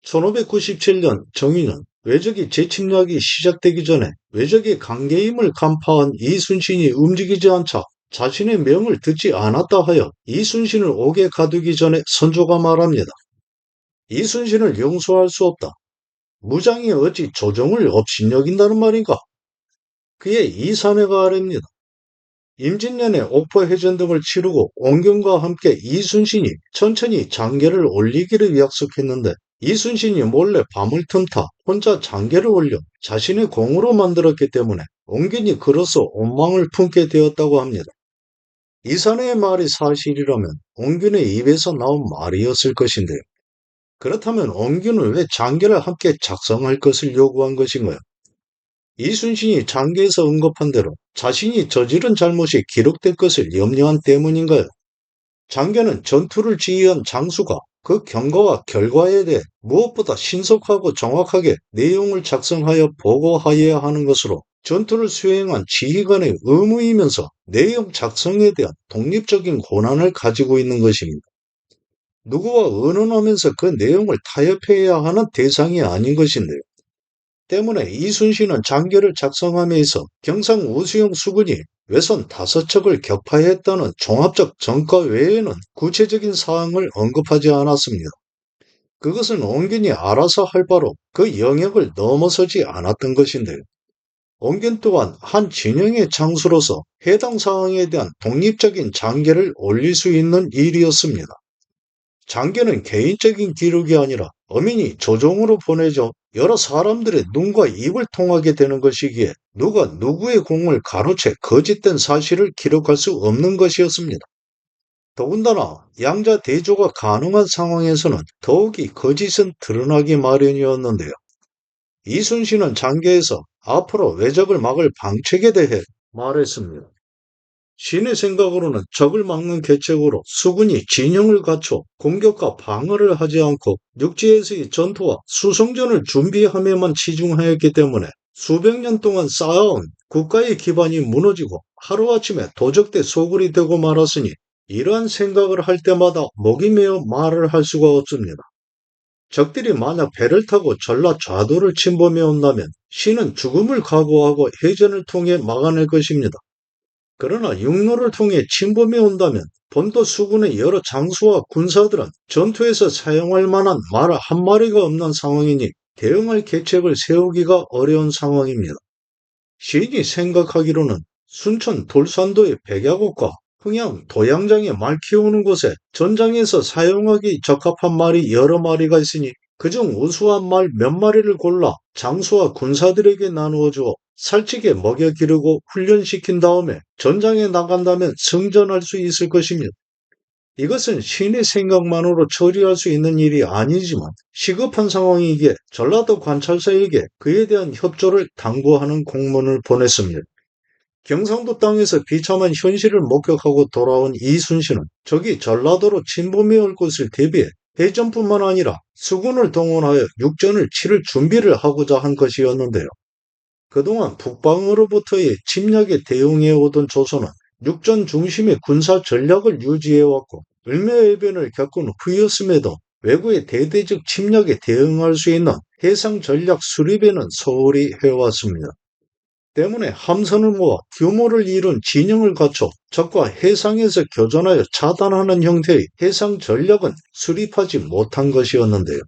1597년 정의는 외적이 재침략이 시작되기 전에 외적의 강개임을 간파한 이순신이 움직이지 않자 자신의 명을 듣지 않았다 하여 이순신을 옥에 가두기 전에 선조가 말합니다. 이순신을 용서할 수 없다. 무장이 어찌 조정을 업신여긴다는 말인가? 그의 이 사내가 아랍니다. 임진년에 옥포해전 등을 치르고 원경과 함께 이순신이 천천히 장계를 올리기를 약속했는데 이순신이 몰래 밤을 틈타 혼자 장계를 올려 자신의 공으로 만들었기 때문에 원균이 그로써 원망을 품게 되었다고 합니다. 이 사내의 말이 사실이라면 원균의 입에서 나온 말이었을 것인데요. 그렇다면 원균은 왜 장계를 함께 작성할 것을 요구한 것인가요? 이순신이 장계에서 언급한 대로 자신이 저지른 잘못이 기록될 것을 염려한 때문인가요? 장계는 전투를 지휘한 장수가 그 경과와 결과에 대해 무엇보다 신속하고 정확하게 내용을 작성하여 보고하여야 하는 것으로 전투를 수행한 지휘관의 의무이면서 내용 작성에 대한 독립적인 권한을 가지고 있는 것입니다. 누구와 의논하면서 그 내용을 타협해야 하는 대상이 아닌 것인데요. 때문에 이순신은 장계를 작성함에 있어 경상 우수영 수군이 외선 5척을 격파했다는 종합적 전과 외에는 구체적인 사항을 언급하지 않았습니다. 그것은 원균이 알아서 할 바로 그 영역을 넘어서지 않았던 것인데요. 원균 또한 한 진영의 장수로서 해당 사항에 대한 독립적인 장계를 올릴 수 있는 일이었습니다. 장계는 개인적인 기록이 아니라 어민이 조정으로 보내져 여러 사람들의 눈과 입을 통하게 되는 것이기에 누가 누구의 공을 가로채 거짓된 사실을 기록할 수 없는 것이었습니다. 더군다나 양자 대조가 가능한 상황에서는 더욱이 거짓은 드러나기 마련이었는데요. 이순신은 장계에서 앞으로 왜적을 막을 방책에 대해 말했습니다. 신의 생각으로는 적을 막는 계책으로 수군이 진영을 갖춰 공격과 방어를 하지 않고 육지에서의 전투와 수송전을 준비함에만 치중하였기 때문에 수백 년 동안 쌓아온 국가의 기반이 무너지고 하루아침에 도적대 소굴이 되고 말았으니 이러한 생각을 할 때마다 목이 메어 말을 할 수가 없습니다. 적들이 만약 배를 타고 전라 좌도를 침범해 온다면 신은 죽음을 각오하고 해전을 통해 막아낼 것입니다. 그러나 육로를 통해 침범해 온다면 본도 수군의 여러 장수와 군사들은 전투에서 사용할 만한 말 한 마리가 없는 상황이니 대응할 계책을 세우기가 어려운 상황입니다. 시인이 생각하기로는 순천 돌산도의 백야곡과 흥양 도양장에 말 키우는 곳에 전장에서 사용하기 적합한 말이 여러 마리가 있으니 그중 우수한 말 몇 마리를 골라 장수와 군사들에게 나누어 주어 살찌게 먹여 기르고 훈련시킨 다음에 전장에 나간다면 승전할 수 있을 것입니다. 이것은 신의 생각만으로 처리할 수 있는 일이 아니지만 시급한 상황이기에 전라도 관찰사에게 그에 대한 협조를 당부하는 공문을 보냈습니다. 경상도 땅에서 비참한 현실을 목격하고 돌아온 이순신은 적이 전라도로 침범해 올 것을 대비해 해전뿐만 아니라 수군을 동원하여 육전을 치를 준비를 하고자 한 것이었는데요. 그동안 북방으로부터의 침략에 대응해 오던 조선은 육전 중심의 군사 전략을 유지해왔고 을매해변을 겪은 후였음에도 외국의 대대적 침략에 대응할 수 있는 해상 전략 수립에는 소홀히 해왔습니다. 때문에 함선을 모아 규모를 이룬 진영을 갖춰 적과 해상에서 교전하여 차단하는 형태의 해상 전력은 수립하지 못한 것이었는데요.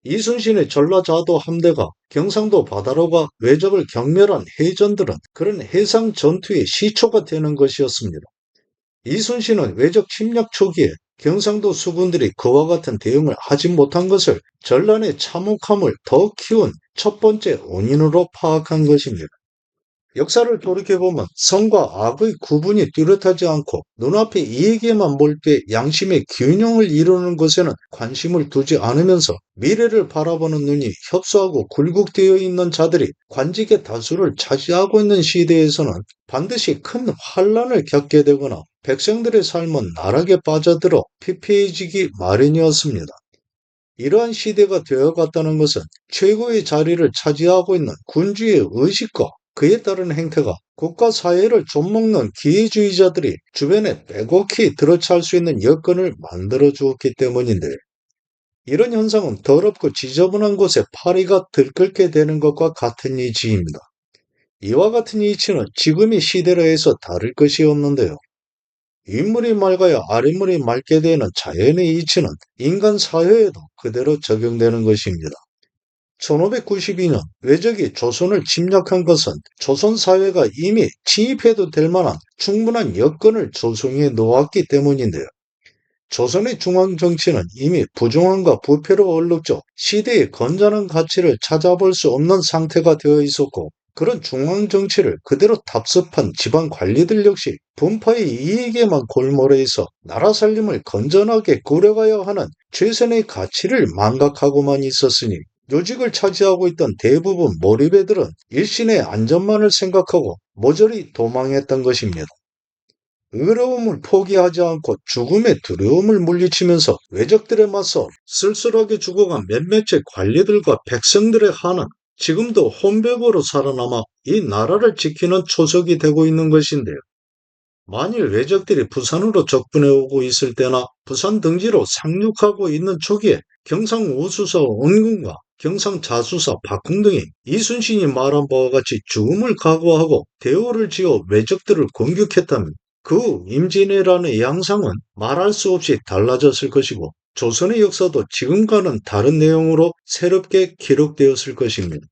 이순신의 전라자도 함대가 경상도 바다로 가 외적을 경멸한 해전들은 그런 해상 전투의 시초가 되는 것이었습니다. 이순신은 외적 침략 초기에 경상도 수군들이 그와 같은 대응을 하지 못한 것을 전란의 참혹함을 더 키운 첫 번째 원인으로 파악한 것입니다. 역사를 돌이켜보면 선과 악의 구분이 뚜렷하지 않고 눈앞의 이익에만 몰두해 양심의 균형을 이루는 것에는 관심을 두지 않으면서 미래를 바라보는 눈이 협소하고 굴곡되어 있는 자들이 관직의 다수를 차지하고 있는 시대에서는 반드시 큰 환란을 겪게 되거나 백성들의 삶은 나락에 빠져들어 피폐해지기 마련이었습니다. 이러한 시대가 되어갔다는 것은 최고의 자리를 차지하고 있는 군주의 의식과 그에 따른 행태가 국가 사회를 좀먹는 기회주의자들이 주변에 빼곡히 들어찰 수 있는 여건을 만들어 주었기 때문인데, 이런 현상은 더럽고 지저분한 곳에 파리가 들끓게 되는 것과 같은 이치입니다. 이와 같은 이치는 지금의 시대로 해서 다를 것이 없는데요. 윗물이 맑아야 아랫물이 맑게 되는 자연의 이치는 인간 사회에도 그대로 적용되는 것입니다. 1592년 외적이 조선을 침략한 것은 조선 사회가 이미 침입해도 될 만한 충분한 여건을 조성해 놓았기 때문인데요. 조선의 중앙 정치는 이미 부정함과 부패로 얼룩져 시대의 건전한 가치를 찾아볼 수 없는 상태가 되어 있었고, 그런 중앙 정치를 그대로 답습한 지방 관리들 역시 분파의 이익에만 골몰해 있어 나라 살림을 건전하게 꾸려가야 하는 최선의 가치를 망각하고만 있었으니, 요직을 차지하고 있던 대부분 몰입애들은 일신의 안전만을 생각하고 모조리 도망했던 것입니다. 의로움을 포기하지 않고 죽음의 두려움을 물리치면서 외적들에 맞서 쓸쓸하게 죽어간 몇몇의 관리들과 백성들의 한은 지금도 혼백으로 살아남아 이 나라를 지키는 초석이 되고 있는 것인데요. 만일 외적들이 부산으로 접근해 오고 있을 때나 부산 등지로 상륙하고 있는 초기에 경상우수사 원군과 경상자수사 박흥 등이 이순신이 말한 바와 같이 죽음을 각오하고 대오를 지어 외적들을 공격했다면 그 임진왜란의 양상은 말할 수 없이 달라졌을 것이고, 조선의 역사도 지금과는 다른 내용으로 새롭게 기록되었을 것입니다.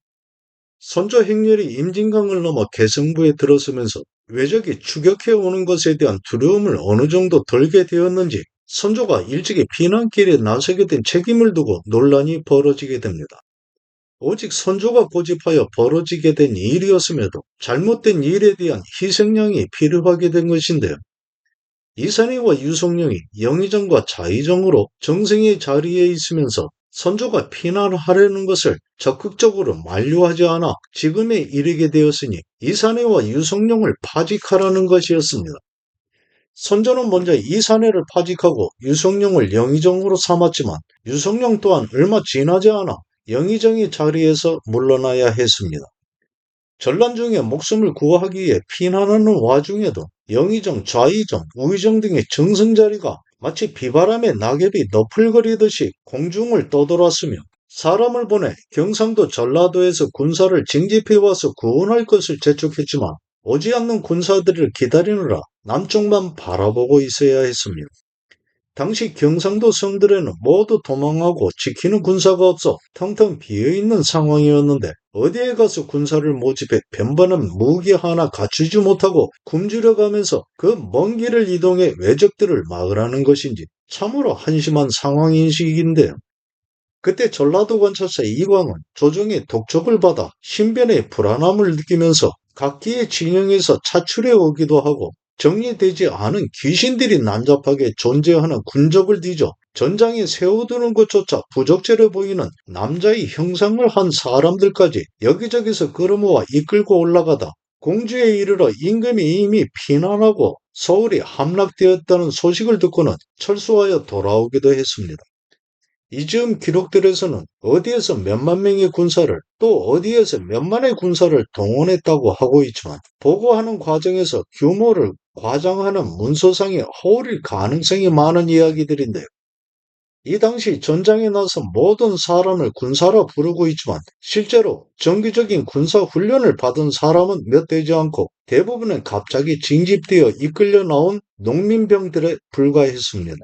선조 행렬이 임진강을 넘어 개성부에 들어서면서 외적이 추격해 오는 것에 대한 두려움을 어느 정도 덜게 되었는지 선조가 일찍이 피난길에 나서게 된 책임을 두고 논란이 벌어지게 됩니다. 오직 선조가 고집하여 벌어지게 된 일이었음에도 잘못된 일에 대한 희생양이 필요하게 된 것인데요. 이산희와 유성룡이 영의정과 자의정으로 정승의 자리에 있으면서 선조가 피난하려는 것을 적극적으로 만류하지 않아 지금에 이르게 되었으니 이산해와 유성룡을 파직하라는 것이었습니다. 선조는 먼저 이산해를 파직하고 유성룡을 영의정으로 삼았지만 유성룡 또한 얼마 지나지 않아 영의정의 자리에서 물러나야 했습니다. 전란 중에 목숨을 구하기 위해 피난하는 와중에도 영의정, 좌의정, 우의정 등의 정승자리가 마치 비바람에 낙엽이 너풀거리듯이 공중을 떠돌았으며, 사람을 보내 경상도 전라도에서 군사를 징집해와서 구원할 것을 재촉했지만 오지 않는 군사들을 기다리느라 남쪽만 바라보고 있어야 했습니다. 당시 경상도 성들에는 모두 도망하고 지키는 군사가 없어 텅텅 비어있는 상황이었는데, 어디에 가서 군사를 모집해 변변한 무기 하나 갖추지 못하고 굶주려 가면서 그 먼 길을 이동해 외적들을 막으라는 것인지 참으로 한심한 상황인식인데요. 그때 전라도 관찰사 이광은 조정의 독촉을 받아 신변의 불안함을 느끼면서 각기의 진영에서 차출해 오기도 하고, 정리되지 않은 귀신들이 난잡하게 존재하는 군적을 뒤져 전장에 세워두는 것조차 부적절해 보이는 남자의 형상을 한 사람들까지 여기저기서 끌어모아 이끌고 올라가다 공주에 이르러 임금이 이미 피난하고 서울이 함락되었다는 소식을 듣고는 철수하여 돌아오기도 했습니다. 이즈음 기록들에서는 어디에서 몇만 명의 군사를 또 어디에서 몇만의 군사를 동원했다고 하고 있지만, 보고하는 과정에서 규모를 과장하는 문서상의 허울일 가능성이 많은 이야기들인데요. 이 당시 전장에 나서 모든 사람을 군사라 부르고 있지만 실제로 정기적인 군사 훈련을 받은 사람은 몇 되지 않고 대부분은 갑자기 징집되어 이끌려 나온 농민병들에 불과했습니다.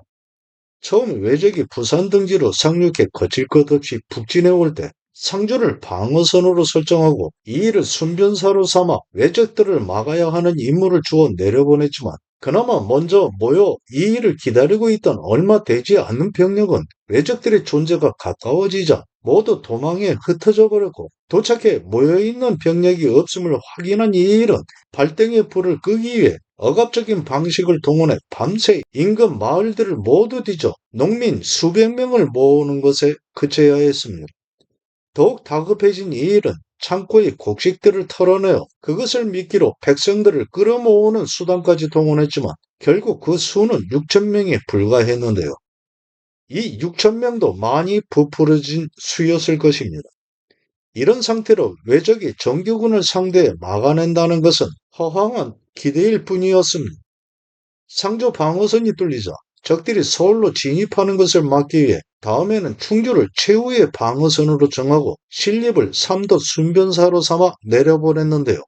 처음 외적이 부산 등지로 상륙해 거칠 것 없이 북진해 올 때 상주를 방어선으로 설정하고 이 일을 순변사로 삼아 외적들을 막아야 하는 임무를 주어 내려보냈지만 그나마 먼저 모여 이 일을 기다리고 있던 얼마 되지 않는 병력은 외적들의 존재가 가까워지자 모두 도망에 흩어져 버렸고 도착해 모여있는 병력이 없음을 확인한 이 일은 발등에 불을 끄기 위해 억압적인 방식을 동원해 밤새 인근 마을들을 모두 뒤져 농민 수백 명을 모으는 것에 그쳐야 했습니다. 더욱 다급해진 이 일은 창고의 곡식들을 털어내어 그것을 미끼로 백성들을 끌어모으는 수단까지 동원했지만 결국 그 수는 6천 명에 불과했는데요. 이 6천 명도 많이 부풀어진 수였을 것입니다. 이런 상태로 외적이 정규군을 상대해 막아낸다는 것은 허황한 기대일 뿐이었습니다. 상조 방어선이 뚫리자 적들이 서울로 진입하는 것을 막기 위해 다음에는 충주를 최후의 방어선으로 정하고 신립을 삼도 순변사로 삼아 내려보냈는데요.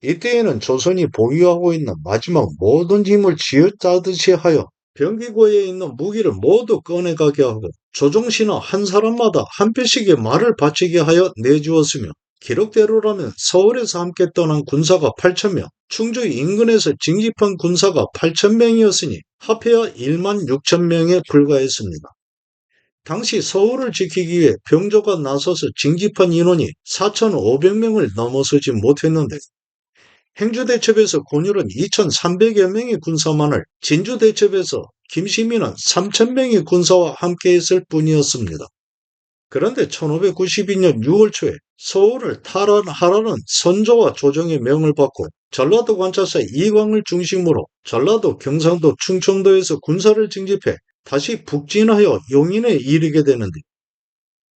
이때에는 조선이 보유하고 있는 마지막 모든 힘을 쥐어짜듯이 하여 병기고에 있는 무기를 모두 꺼내가게 하고 조종신하 한 사람마다 한 표씩의 말을 바치게 하여 내주었으며 기록대로라면 서울에서 함께 떠난 군사가 8,000명, 충주 인근에서 징집한 군사가 8,000명이었으니 합해야 1만 6천 명에 불과했습니다. 당시 서울을 지키기 위해 병조가 나서서 징집한 인원이 4,500명을 넘어서지 못했는데 행주대첩에서 권율은 2,300여 명의 군사만을 진주대첩에서 김시민은 3,000명의 군사와 함께했을 뿐이었습니다. 그런데 1592년 6월 초에 서울을 탈환하라는 선조와 조정의 명을 받고 전라도 관찰사 이광을 중심으로 전라도, 경상도, 충청도에서 군사를 징집해 다시 북진하여 용인에 이르게 되는데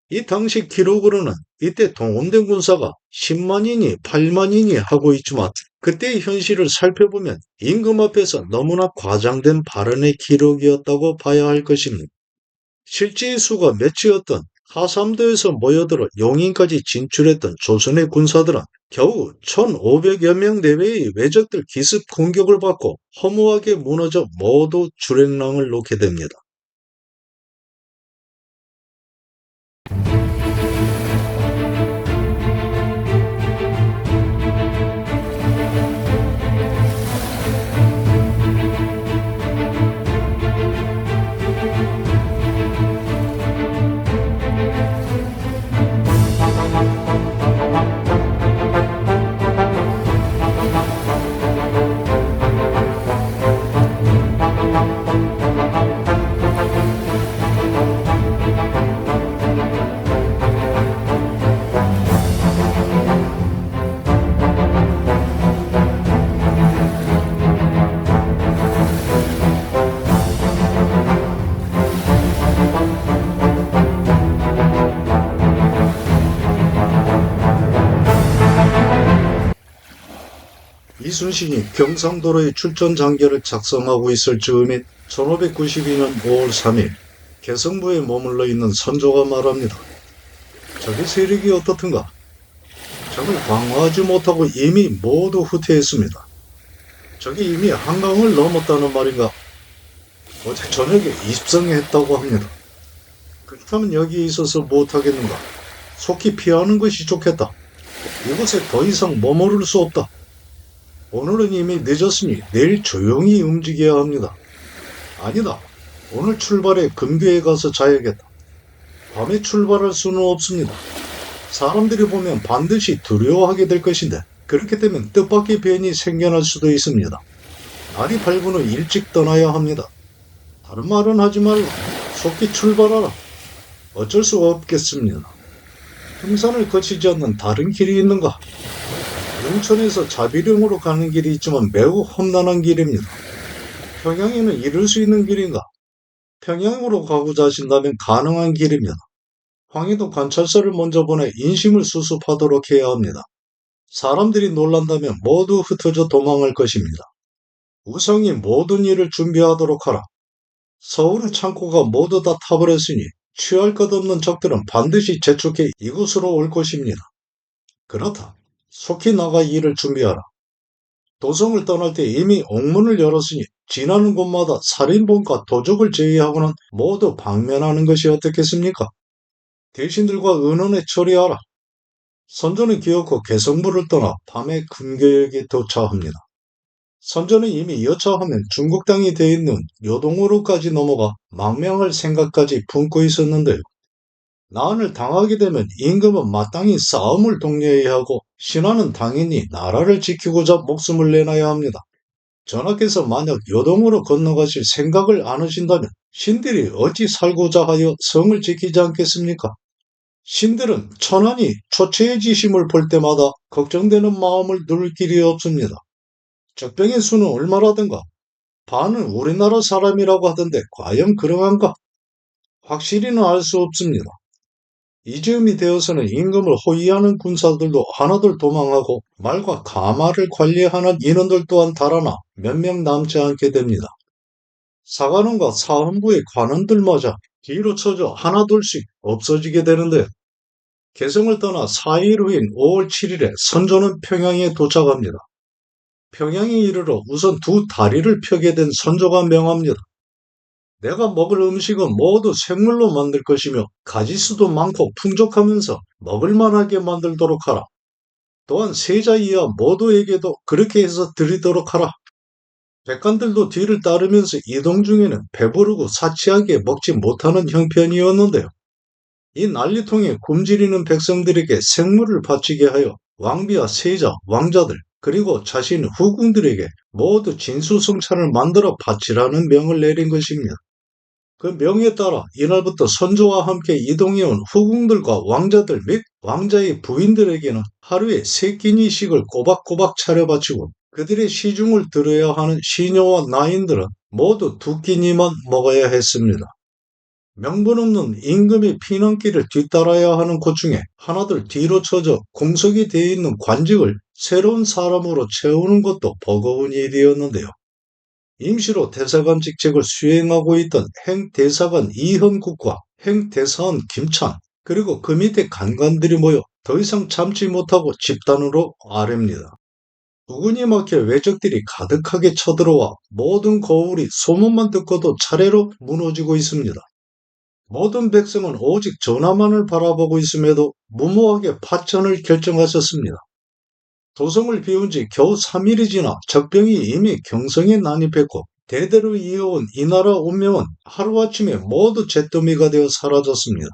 이 당시 기록으로는 이때 동원된 군사가 10만이니 8만이니 하고 있지만 그때의 현실을 살펴보면 임금 앞에서 너무나 과장된 발언의 기록이었다고 봐야 할 것입니다. 실제의 수가 몇이었던 하삼도에서 모여들어 용인까지 진출했던 조선의 군사들은 겨우 1,500여 명 내외의 외적들 기습 공격을 받고 허무하게 무너져 모두 주랭랑을 놓게 됩니다. 이순신이 경상도로의 출전 장교를 작성하고 있을 즈음인 1592년 5월 3일 개성부에 머물러 있는 선조가 말합니다. 적의 세력이 어떻든가? 적을 방어하지 못하고 이미 모두 후퇴했습니다. 적이 이미 한강을 넘었다는 말인가? 어제 저녁에 입성했다고 합니다. 그렇다면 여기에 있어서 못하겠는가? 속히 피하는 것이 좋겠다. 이곳에 더 이상 머무를 수 없다. 오늘은 이미 늦었으니 내일 조용히 움직여야 합니다. 아니다. 오늘 출발해 근교에 가서 자야겠다. 밤에 출발할 수는 없습니다. 사람들이 보면 반드시 두려워하게 될 것인데 그렇게 되면 뜻밖의 변이 생겨날 수도 있습니다. 날이 밝은 후 일찍 떠나야 합니다. 다른 말은 하지 말라. 속히 출발하라. 어쩔 수 없겠습니다. 등산을 거치지 않는 다른 길이 있는가? 용천에서 자비령으로 가는 길이 있지만 매우 험난한 길입니다. 평양에는 이룰 수 있는 길인가? 평양으로 가고자 하신다면 가능한 길입니다. 황해도 관찰사를 먼저 보내 인심을 수습하도록 해야 합니다. 사람들이 놀란다면 모두 흩어져 도망할 것입니다. 우성이 모든 일을 준비하도록 하라. 서울의 창고가 모두 다 타버렸으니 취할 것 없는 적들은 반드시 재촉해 이곳으로 올 것입니다. 그렇다. 속히 나가 일을 준비하라. 도성을 떠날 때 이미 옥문을 열었으니 지나는 곳마다 살인범과 도적을 제외하고는 모두 방면하는 것이 어떻겠습니까? 대신들과 의논해 처리하라. 선조는 기어코 개성부를 떠나 밤에 금교역에 도착합니다. 선조는 이미 여차하면 중국 땅이 돼 있는 요동으로까지 넘어가 망명할 생각까지 품고 있었는데요. 난을 당하게 되면 임금은 마땅히 싸움을 독려해야 하고 신하는 당연히 나라를 지키고자 목숨을 내놔야 합니다. 전하께서 만약 요동으로 건너가실 생각을 안 하신다면 신들이 어찌 살고자 하여 성을 지키지 않겠습니까? 신들은 천한이 초췌해지심을 볼 때마다 걱정되는 마음을 누를 길이 없습니다. 적병의 수는 얼마라든가 반은 우리나라 사람이라고 하던데 과연 그러한가? 확실히는 알 수 없습니다. 이즈음이 되어서는 임금을 호위하는 군사들도 하나둘 도망하고 말과 가마를 관리하는 인원들 또한 달아나 몇 명 남지 않게 됩니다. 사관원과 사헌부의 관원들마저 뒤로 쳐져 하나둘씩 없어지게 되는데 개성을 떠나 4일 후인 5월 7일에 선조는 평양에 도착합니다. 평양에 이르러 우선 두 다리를 펴게 된 선조가 명합니다. 내가 먹을 음식은 모두 생물로 만들 것이며 가지수도 많고 풍족하면서 먹을만하게 만들도록 하라. 또한 세자 이하 모두에게도 그렇게 해서 드리도록 하라. 백관들도 뒤를 따르면서 이동 중에는 배부르고 사치하게 먹지 못하는 형편이었는데요. 이 난리통에 굶주리는 백성들에게 생물을 바치게 하여 왕비와 세자, 왕자들, 그리고 자신 후궁들에게 모두 진수성찬을 만들어 바치라는 명을 내린 것입니다. 그 명에 따라 이날부터 선조와 함께 이동해온 후궁들과 왕자들 및 왕자의 부인들에게는 하루에 3끼니씩을 꼬박꼬박 차려바치고 그들의 시중을 들어야 하는 시녀와 나인들은 모두 2끼니만 먹어야 했습니다. 명분 없는 임금의 피난길을 뒤따라야 하는 것 중에 하나둘 뒤로 쳐져 공석이 되어 있는 관직을 새로운 사람으로 채우는 것도 버거운 일이었는데요. 임시로 대사관 직책을 수행하고 있던 행대사관 이헌국과 행대사원 김찬 그리고 그 밑에 간관들이 모여 더 이상 참지 못하고 집단으로 아랩니다. 부근이 막혀 외적들이 가득하게 쳐들어와 모든 거울이 소문만 듣고도 차례로 무너지고 있습니다. 모든 백성은 오직 전하만을 바라보고 있음에도 무모하게 파천을 결정하셨습니다. 도성을 비운 지 겨우 3일이 지나 적병이 이미 경성에 난입했고 대대로 이어온 이 나라 운명은 하루아침에 모두 잿더미가 되어 사라졌습니다.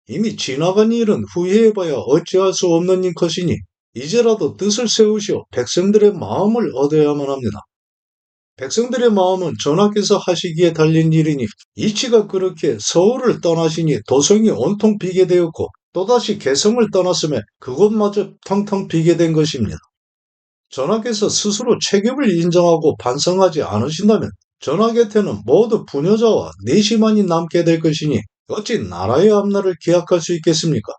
이미 지나간 일은 후회해봐야 어찌할 수 없는 것이니 이제라도 뜻을 세우시어 백성들의 마음을 얻어야만 합니다. 백성들의 마음은 전하께서 하시기에 달린 일이니 이치가 그렇게 서울을 떠나시니 도성이 온통 비게 되었고 또다시 개성을 떠났음에 그곳마저 텅텅 비게 된 것입니다. 전하께서 스스로 책임을 인정하고 반성하지 않으신다면 전하 곁에는 모두 부녀자와 내시만이 남게 될 것이니 어찌 나라의 앞날을 기약할 수 있겠습니까?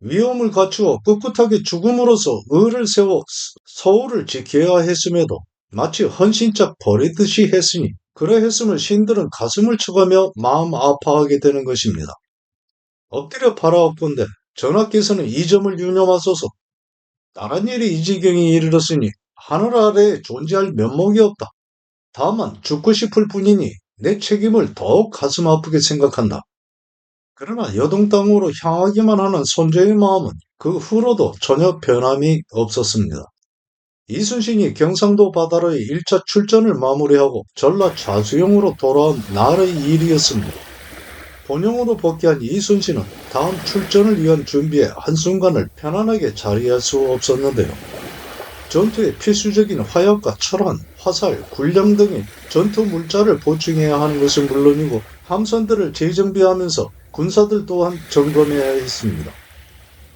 위험을 갖추어 꿋꿋하게 죽음으로써 의를 세워 서울을 지켜야 했음에도 마치 헌신짝 버리듯이 했으니 그러했음을 신들은 가슴을 쳐가며 마음 아파하게 되는 것입니다. 엎드려 바라옵건대 전하께서는 이 점을 유념하소서. 다른 일이 이 지경에 이르렀으니 하늘 아래에 존재할 면목이 없다. 다만 죽고 싶을 뿐이니 내 책임을 더욱 가슴 아프게 생각한다. 그러나 여동 땅으로 향하기만 하는 선조의 마음은 그 후로도 전혀 변함이 없었습니다. 이순신이 경상도 바다로의 1차 출전을 마무리하고 전라 좌수영으로 돌아온 날의 일이었습니다. 본영으로 복귀한 이순신은 다음 출전을 위한 준비에 한순간을 편안하게 자리할 수 없었는데요. 전투에 필수적인 화약과 철환, 화살, 군량 등의 전투 물자를 보충해야 하는 것은 물론이고 함선들을 재정비하면서 군사들 또한 점검해야 했습니다.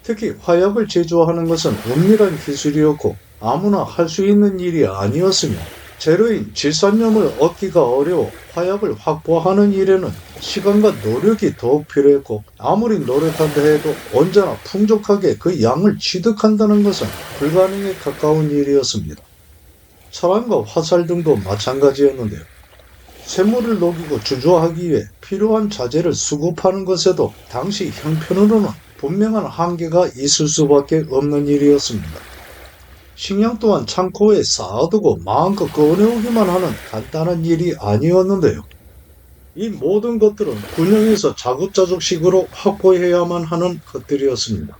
특히 화약을 제조하는 것은 은밀한 기술이었고 아무나 할 수 있는 일이 아니었으며 재료인 질산염을 얻기가 어려워 화약을 확보하는 일에는 시간과 노력이 더욱 필요했고 아무리 노력한다 해도 언제나 풍족하게 그 양을 취득한다는 것은 불가능에 가까운 일이었습니다. 철환과 화살 등도 마찬가지였는데요. 세무를 녹이고 주저하기 위해 필요한 자재를 수급하는 것에도 당시 형편으로는 분명한 한계가 있을 수밖에 없는 일이었습니다. 식량 또한 창고에 쌓아두고 마음껏 꺼내오기만 하는 간단한 일이 아니었는데요. 이 모든 것들은 군영에서 자급자족식으로 확보해야만 하는 것들이었습니다.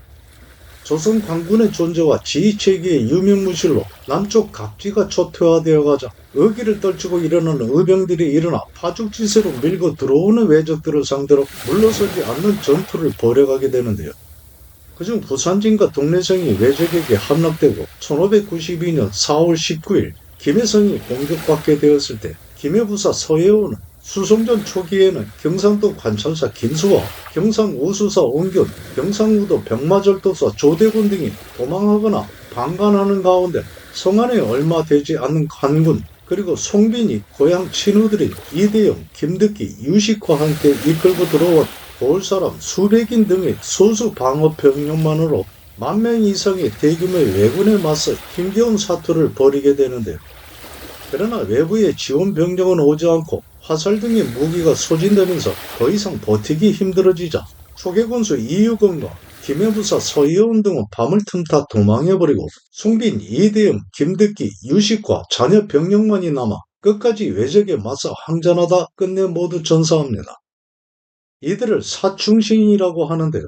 조선 관군의 존재와 지휘체계의 유명무실로 남쪽 각지가 초토화되어 가자 어기를 떨치고 일어나는 의병들이 일어나 파죽지세로 밀고 들어오는 왜적들을 상대로 물러서지 않는 전투를 벌여가게 되는데요. 그중 부산진과 동래성이 왜적에게 함락되고 1592년 4월 19일 김해성이 공격받게 되었을 때 김해부사 서예호는 수송전 초기에는 경상도 관찰사 김수와 경상우수사 온균, 경상우도 병마절도사 조대군 등이 도망하거나 방관하는 가운데 성안에 얼마 되지 않는 관군 그리고 송빈이 고향 친구들인 이대영, 김득기, 유식과 함께 이끌고 들어온 서울사람 수백인 등의 소수 방어병력만으로 10,000명 이상의 대규모의 왜군에 맞서 힘겨운 사투를 벌이게 되는데요. 그러나 외부의 지원 병력은 오지 않고 화살 등의 무기가 소진되면서 더 이상 버티기 힘들어지자 초계군수 이유건과 김해부사 서희원 등은 밤을 틈타 도망해버리고 송빈, 이대영, 김득기, 유식과 자녀 병력만이 남아 끝까지 왜적에 맞서 항전하다 끝내 모두 전사합니다. 이들을 사충신이라고 하는데요.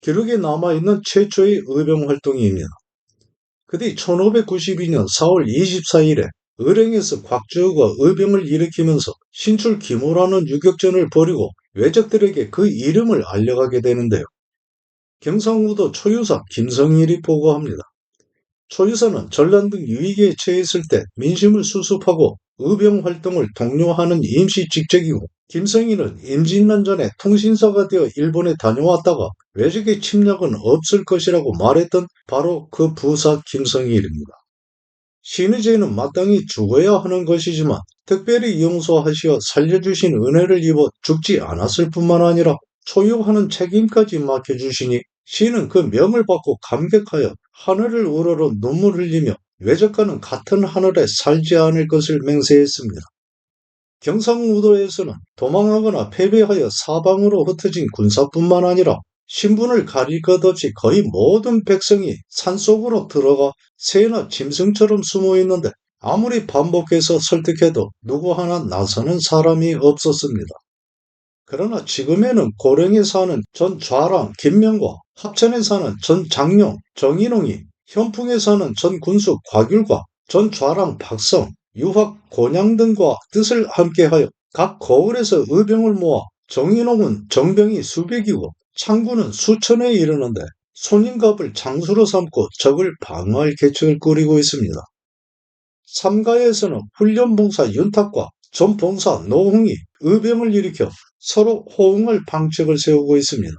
기록에 남아있는 최초의 의병활동입니다. 그뒤 1592년 4월 24일에 의령에서 곽주호가 의병을 일으키면서 신출 김호라는 유격전을 벌이고 왜적들에게 그 이름을 알려가게 되는데요. 경상우도 초유사 김성일이 보고합니다. 초유사는 전란 등 위기에 처했을 때 민심을 수습하고 의병활동을 독려하는 임시 직책이고 김성일은 임진란 전에 통신사가 되어 일본에 다녀왔다가 왜적의 침략은 없을 것이라고 말했던 바로 그 부사 김성일입니다. 신의제는 마땅히 죽어야 하는 것이지만 특별히 용서하시어 살려주신 은혜를 입어 죽지 않았을 뿐만 아니라 초유하는 책임까지 맡겨주시니 시는 그 명을 받고 감격하여 하늘을 우러러 눈물 흘리며 왜적과는 같은 하늘에 살지 않을 것을 맹세했습니다. 경상우도에서는 도망하거나 패배하여 사방으로 흩어진 군사뿐만 아니라 신분을 가릴 것 없이 거의 모든 백성이 산속으로 들어가 새나 짐승처럼 숨어 있는데 아무리 반복해서 설득해도 누구 하나 나서는 사람이 없었습니다. 그러나 지금에는 고령에 사는 전 좌랑 김명과 합천에 사는 전 장룡 정인홍이 현풍에 사는 전 군수 곽율과 전 좌랑 박성, 유학 곤양 등과 뜻을 함께하여 각 거울에서 의병을 모아 정인홍은 정병이 수백이고 창군은 수천에 이르는데 손인갑을 장수로 삼고 적을 방어할 계책을 꾸리고 있습니다. 삼가에서는 훈련봉사 윤탁과 전봉사 노홍이 의병을 일으켜 서로 호응할 방책을 세우고 있습니다.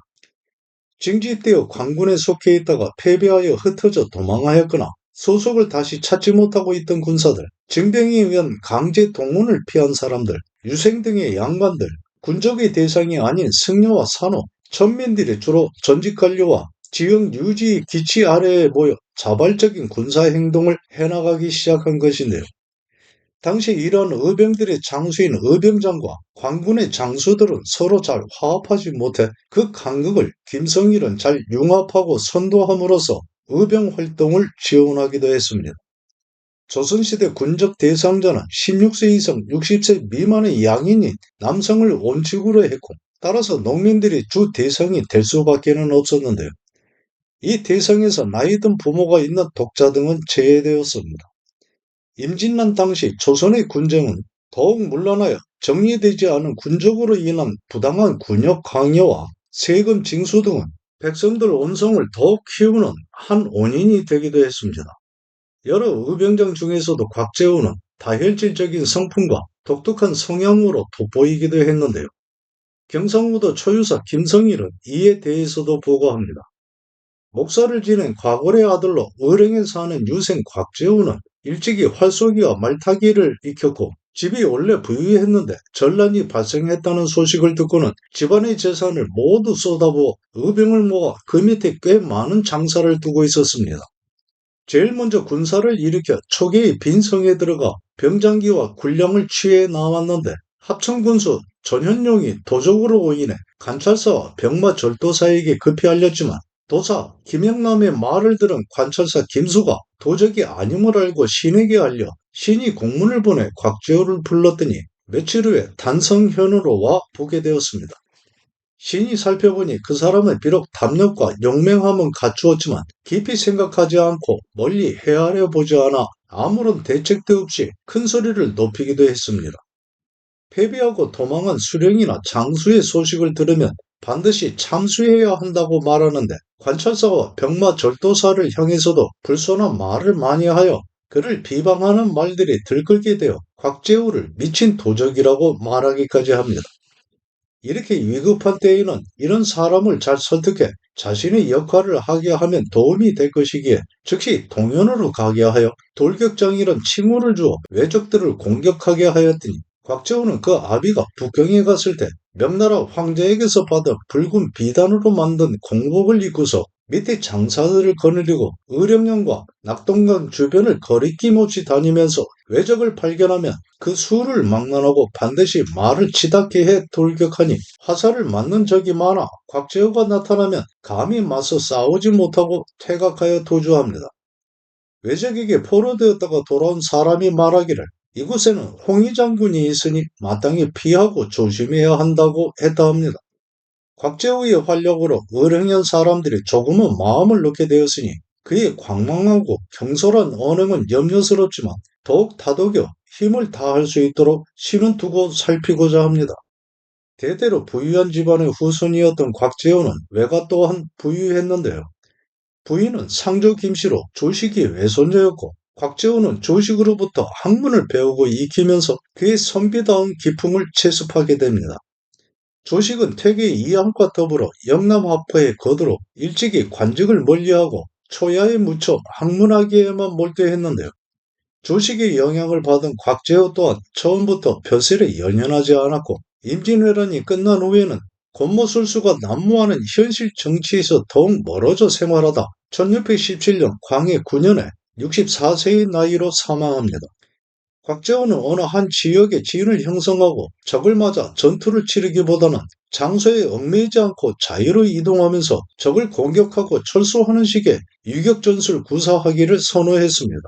징지 때의 관군에 속해 있다가 패배하여 흩어져 도망하였거나 소속을 다시 찾지 못하고 있던 군사들, 징병에 의한 강제 동원을 피한 사람들, 유생 등의 양반들, 군적의 대상이 아닌 승려와 산호, 천민들이 주로 전직관료와 지역 유지의 기치 아래에 모여 자발적인 군사행동을 해나가기 시작한 것인데요. 당시 이러한 의병들의 장수인 의병장과 관군의 장수들은 서로 잘 화합하지 못해 그 간극을 김성일은 잘 융합하고 선도함으로써 의병 활동을 지원하기도 했습니다. 조선시대 군적 대상자는 16세 이상 60세 미만의 양인이 남성을 원칙으로 했고 따라서 농민들이 주 대상이 될 수밖에는 없었는데요. 이 대상에서 나이 든 부모가 있는 독자 등은 제외되었습니다. 임진란 당시 조선의 군정은 더욱 문란하여 정리되지 않은 군적으로 인한 부당한 군역 강요와 세금 징수 등은 백성들 온성을 더욱 키우는 한 원인이 되기도 했습니다. 여러 의병장 중에서도 곽재우는 다혈질적인 성품과 독특한 성향으로 돋보이기도 했는데요. 경상우도 초유사 김성일은 이에 대해서도 보고합니다. 목사를 지낸 과골의 아들로 의령에 사는 유생 곽재우는 일찍이 활쏘기와 말타기를 익혔고 집이 원래 부유했는데 전란이 발생했다는 소식을 듣고는 집안의 재산을 모두 쏟아부어 의병을 모아 그 밑에 꽤 많은 장사를 두고 있었습니다. 제일 먼저 군사를 일으켜 초계의 빈성에 들어가 병장기와 군량을 취해 나왔는데 합천군수 전현용이 도적으로 인해 관찰사와 병마 절도사에게 급히 알렸지만 도사 김영남의 말을 들은 관찰사 김수가 도적이 아님을 알고 신에게 알려 신이 공문을 보내 곽재호를 불렀더니 며칠 후에 단성현으로 와 보게 되었습니다. 신이 살펴보니 그 사람은 비록 담력과 용맹함은 갖추었지만 깊이 생각하지 않고 멀리 헤아려 보지 않아 아무런 대책도 없이 큰 소리를 높이기도 했습니다. 패배하고 도망한 수령이나 장수의 소식을 들으면 반드시 참수해야 한다고 말하는데 관찰사와 병마 절도사를 향해서도 불손한 말을 많이 하여 그를 비방하는 말들이 들끓게 되어 곽재우를 미친 도적이라고 말하기까지 합니다. 이렇게 위급한 때에는 이런 사람을 잘 설득해 자신의 역할을 하게 하면 도움이 될 것이기에 즉시 동현으로 가게 하여 돌격장이란 칭호를 주어 왜적들을 공격하게 하였더니 곽재우는 그 아비가 북경에 갔을 때 명나라 황제에게서 받은 붉은 비단으로 만든 공복을 입고서 밑에 장사들을 거느리고 의령령과 낙동강 주변을 거리낌 없이 다니면서 왜적을 발견하면 그 수를 막론하고 반드시 말을 치닫게 해 돌격하니 화살을 맞는 적이 많아 곽재우가 나타나면 감히 맞서 싸우지 못하고 퇴각하여 도주합니다. 왜적에게 포로되었다가 돌아온 사람이 말하기를 이곳에는 홍위 장군이 있으니 마땅히 피하고 조심해야 한다고 했다 합니다. 곽재우의 활약으로 의령현 사람들이 조금은 마음을 놓게 되었으니 그의 광망하고 경솔한 언행은 염려스럽지만 더욱 다독여 힘을 다할 수 있도록 신은 두고 살피고자 합니다. 대대로 부유한 집안의 후손이었던 곽재우는 외가 또한 부유했는데요. 부인은 상조 김씨로 조식이 외손녀였고 곽재우는 조식으로부터 학문을 배우고 익히면서 그의 선비다운 기품을 체습하게 됩니다. 조식은 퇴계 이항과 더불어 영남화포에 거두로 일찍이 관직을 멀리하고 초야에 묻혀 학문하기에만 몰두했는데요. 조식의 영향을 받은 곽재우 또한 처음부터 벼슬에 연연하지 않았고 임진왜란이 끝난 후에는 권모술수가 난무하는 현실 정치에서 더욱 멀어져 생활하다 1617년 광해 9년에 64세의 나이로 사망합니다. 곽재우는 어느 한 지역에 진을 형성하고 적을 맞아 전투를 치르기보다는 장소에 얽매이지 않고 자유로 이동하면서 적을 공격하고 철수하는 식의 유격전술 구사하기를 선호했습니다.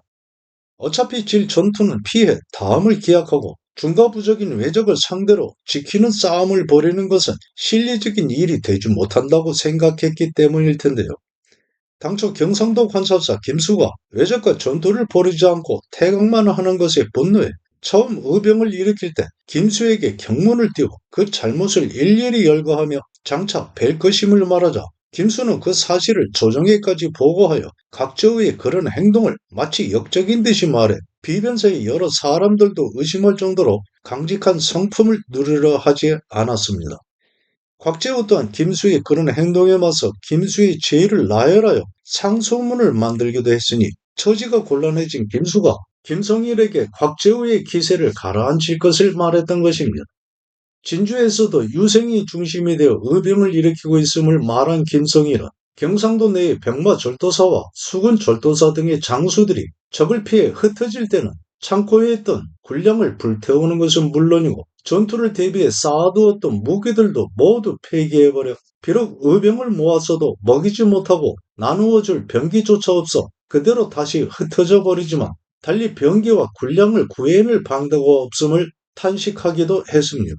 어차피 질 전투는 피해 다음을 기약하고 중과부적인 왜적을 상대로 지키는 싸움을 벌이는 것은 실리적인 일이 되지 못한다고 생각했기 때문일 텐데요. 당초 경상도 관찰사 김수가 왜적과 전투를 벌이지 않고 태강만 하는 것에 분노해 처음 의병을 일으킬 때 김수에게 경문을 띄워 그 잘못을 일일이 열거하며 장차 뵐 것임을 말하자 김수는 그 사실을 조정에까지 보고하여 곽재우의 그런 행동을 마치 역적인 듯이 말해 비변사의 여러 사람들도 의심할 정도로 강직한 성품을 누리려 하지 않았습니다. 곽재우 또한 김수의 그런 행동에 맞서 김수의 죄를 나열하여 상소문을 만들기도 했으니 처지가 곤란해진 김수가 김성일에게 곽재우의 기세를 가라앉힐 것을 말했던 것입니다. 진주에서도 유생이 중심이 되어 의병을 일으키고 있음을 말한 김성일은 경상도 내의 병마 절도사와 수군 절도사 등의 장수들이 적을 피해 흩어질 때는 창고에 있던 군량을 불태우는 것은 물론이고 전투를 대비해 쌓아두었던 무기들도 모두 폐기해버려 비록 의병을 모았어도 먹이지 못하고 나누어줄 병기조차 없어 그대로 다시 흩어져 버리지만 달리 병기와 군량을 구해낼 방도가 없음을 탄식하기도 했습니다.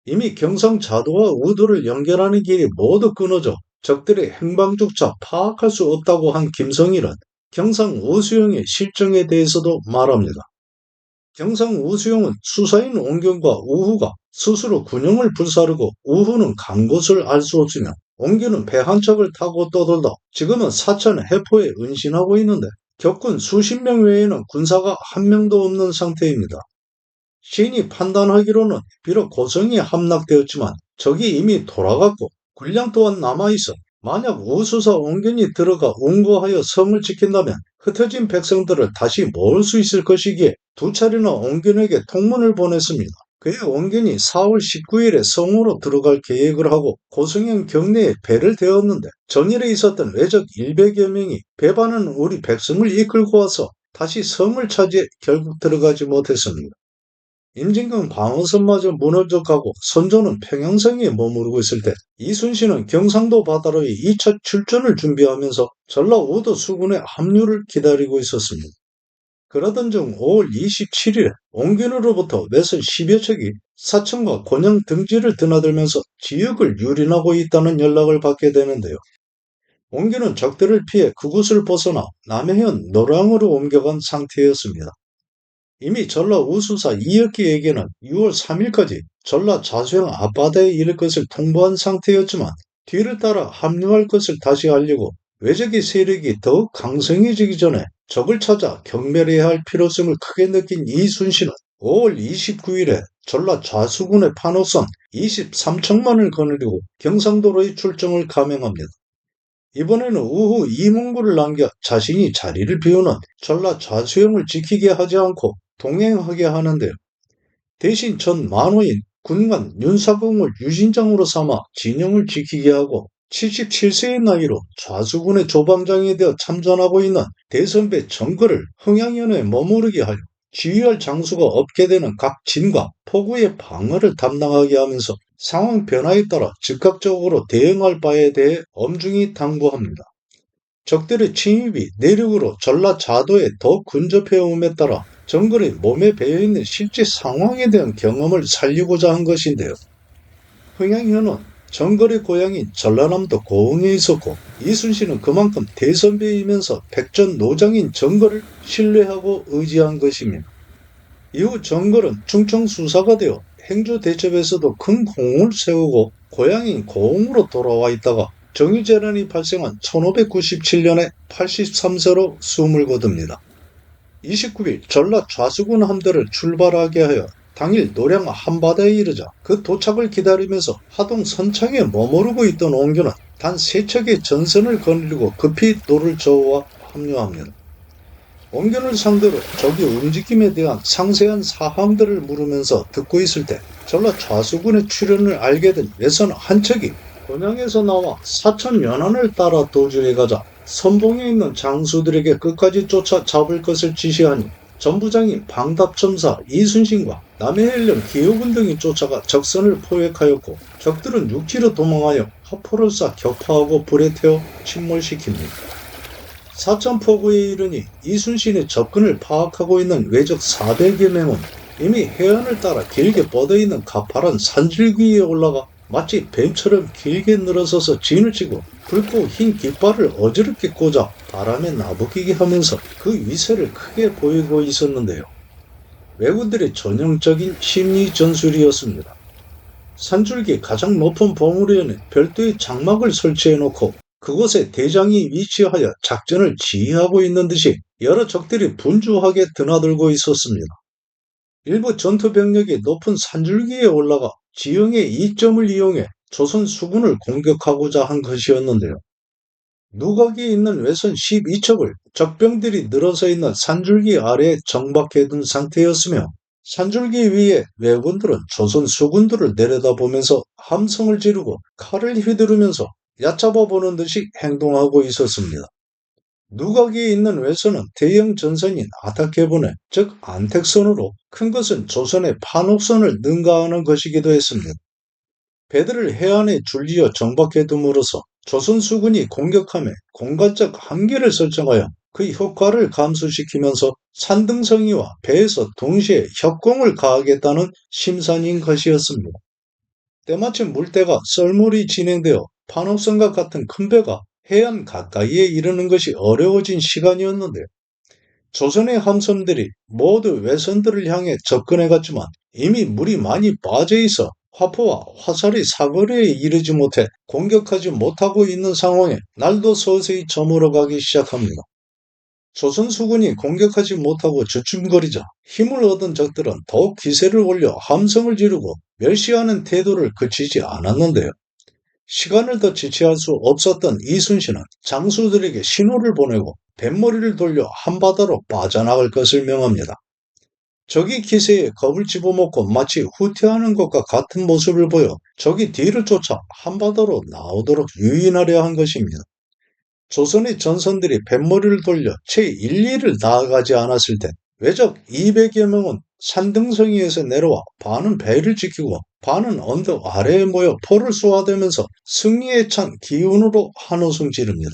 이미 경상자도와 우도를 연결하는 길이 모두 끊어져 적들의 행방조차 파악할 수 없다고 한 김성일은 경상 우수용의 실정에 대해서도 말합니다. 경상 우수용은 수사인 옹균과 우후가 스스로 군용을 불사르고 우후는 간 곳을 알 수 없으며 옹균은 배 한 척을 타고 떠돌다 지금은 사천 해포에 은신하고 있는데 적군 수십 명 외에는 군사가 한 명도 없는 상태입니다. 시인이 판단하기로는 비록 고성이 함락되었지만 적이 이미 돌아갔고 군량 또한 남아있어 만약 우수사 옹균이 들어가 운거하여 성을 지킨다면 흩어진 백성들을 다시 모을 수 있을 것이기에 두 차례나 옹균에게 통문을 보냈습니다. 그의 원균이 4월 19일에 성으로 들어갈 계획을 하고 고성형 경내에 배를 대었는데 전일에 있었던 왜적 100여 명이 배반은 우리 백성을 이끌고 와서 다시 성을 차지해 결국 들어가지 못했습니다. 임진강 방어선마저 무너져가고 선조는 평양성에 머무르고 있을 때 이순신은 경상도 바다로의 2차 출전을 준비하면서 전라우도 수군의 합류를 기다리고 있었습니다. 그러던 중 5월 27일에 원균으로부터 외선 10여 척이 사천과 곤양 등지를 드나들면서 지역을 유린하고 있다는 연락을 받게 되는데요. 원균은 적들을 피해 그곳을 벗어나 남해안 노량으로 옮겨간 상태였습니다. 이미 전라 우수사 이혁기에게는 6월 3일까지 전라 좌수영 앞바다에 이를 것을 통보한 상태였지만 뒤를 따라 합류할 것을 다시 알리고 외적의 세력이 더욱 강성해지기 전에 적을 찾아 경멸해야 할 필요성을 크게 느낀 이순신은 5월 29일에 전라 좌수군의 판호선 23척만을 거느리고 경상도로의 출정을 감행합니다. 이번에는 우후 이문구를 남겨 자신이 자리를 비우는 전라 좌수영을 지키게 하지 않고 동행하게 하는데요. 대신 전 만호인 군관 윤사공을 유진장으로 삼아 진영을 지키게 하고 77세의 나이로 좌수군의 조방장이 되어 참전하고 있는 대선배 정거를 흥양연에 머무르게 하여 지휘할 장수가 없게 되는 각 진과 포구의 방어를 담당하게 하면서 상황 변화에 따라 즉각적으로 대응할 바에 대해 엄중히 당부합니다. 적들의 침입이 내륙으로 전라 자도에 더 근접해옴에 따라 정글의 몸에 배어있는 실제 상황에 대한 경험을 살리고자 한 것인데요. 흥양현은 정글의 고향인 전라남도 고흥에 있었고 이순신은 그만큼 대선배이면서 백전노장인 정글을 신뢰하고 의지한 것입니다. 이후 정글은 충청수사가 되어 행주대첩에서도 큰 공을 세우고 고향인 고흥으로 돌아와 있다가 정유재난이 발생한 1597년에 83세로 숨을 거둡니다. 29일 전라 좌수군 함대를 출발하게 하여 당일 노량 한바다에 이르자 그 도착을 기다리면서 하동 선창에 머무르고 있던 원균은 단 3척의 전선을 거느리고 급히 노를 저어와 합류합니다. 원균을 상대로 적의 움직임에 대한 상세한 사항들을 물으면서 듣고 있을 때 전라 좌수군의 출현을 알게 된 외선 한 척이 곤양에서 나와 사천 연안을 따라 도주해 가자 선봉에 있는 장수들에게 끝까지 쫓아 잡을 것을 지시하니 전부장인 방답첨사 이순신과 남해연령 기호군 등이 쫓아가 적선을 포획하였고 적들은 육지로 도망하여 화포를 쏴 격파하고 불에 태워 침몰시킵니다. 사천포구에 이르니 이순신의 접근을 파악하고 있는 외적 400여 명은 이미 해안을 따라 길게 뻗어있는 가파른 산줄기 위에 올라가 마치 뱀처럼 길게 늘어서서 진을 치고 붉고 흰 깃발을 어지럽게 꽂아 바람에 나부끼게 하면서 그 위세를 크게 보이고 있었는데요. 왜군들의 전형적인 심리 전술이었습니다. 산줄기 가장 높은 봉우리에는 별도의 장막을 설치해놓고 그곳에 대장이 위치하여 작전을 지휘하고 있는 듯이 여러 적들이 분주하게 드나들고 있었습니다. 일부 전투병력이 높은 산줄기에 올라가 지형의 이점을 이용해 조선 수군을 공격하고자 한 것이었는데요. 누각에 있는 외선 12척을 적병들이 늘어서 있는 산줄기 아래에 정박해둔 상태였으며 산줄기 위에 왜군들은 조선 수군들을 내려다보면서 함성을 지르고 칼을 휘두르면서 얕잡아 보는 듯이 행동하고 있었습니다. 누각에 있는 외선은 대형 전선인 아타케본에 즉 안택선으로 큰 것은 조선의 판옥선을 능가하는 것이기도 했습니다. 배들을 해안에 줄지어 정박해 둠으로써 조선 수군이 공격함에 공간적 한계를 설정하여 그 효과를 감소시키면서 산등성이와 배에서 동시에 협공을 가하겠다는 심산인 것이었습니다. 때마침 물때가 썰물이 진행되어 판옥선과 같은 큰 배가 해안 가까이에 이르는 것이 어려워진 시간이었는데 조선의 함선들이 모두 외선들을 향해 접근해갔지만 이미 물이 많이 빠져있어 화포와 화살이 사거리에 이르지 못해 공격하지 못하고 있는 상황에 날도 서서히 저물어가기 시작합니다. 조선 수군이 공격하지 못하고 주춤거리자 힘을 얻은 적들은 더욱 기세를 올려 함성을 지르고 멸시하는 태도를 그치지 않았는데요. 시간을 더 지체할 수 없었던 이순신은 장수들에게 신호를 보내고 뱃머리를 돌려 한바다로 빠져나갈 것을 명합니다. 적이 기세에 겁을 집어먹고 마치 후퇴하는 것과 같은 모습을 보여 적이 뒤를 쫓아 한바다로 나오도록 유인하려 한 것입니다. 조선의 전선들이 뱃머리를 돌려 제1리를 나아가지 않았을 때 왜적 200여 명은 산등성이에서 내려와 반은 배를 지키고 반은 언덕 아래에 모여 포를 쏘아대면서 승리에 찬 기운으로 한호성 지릅니다.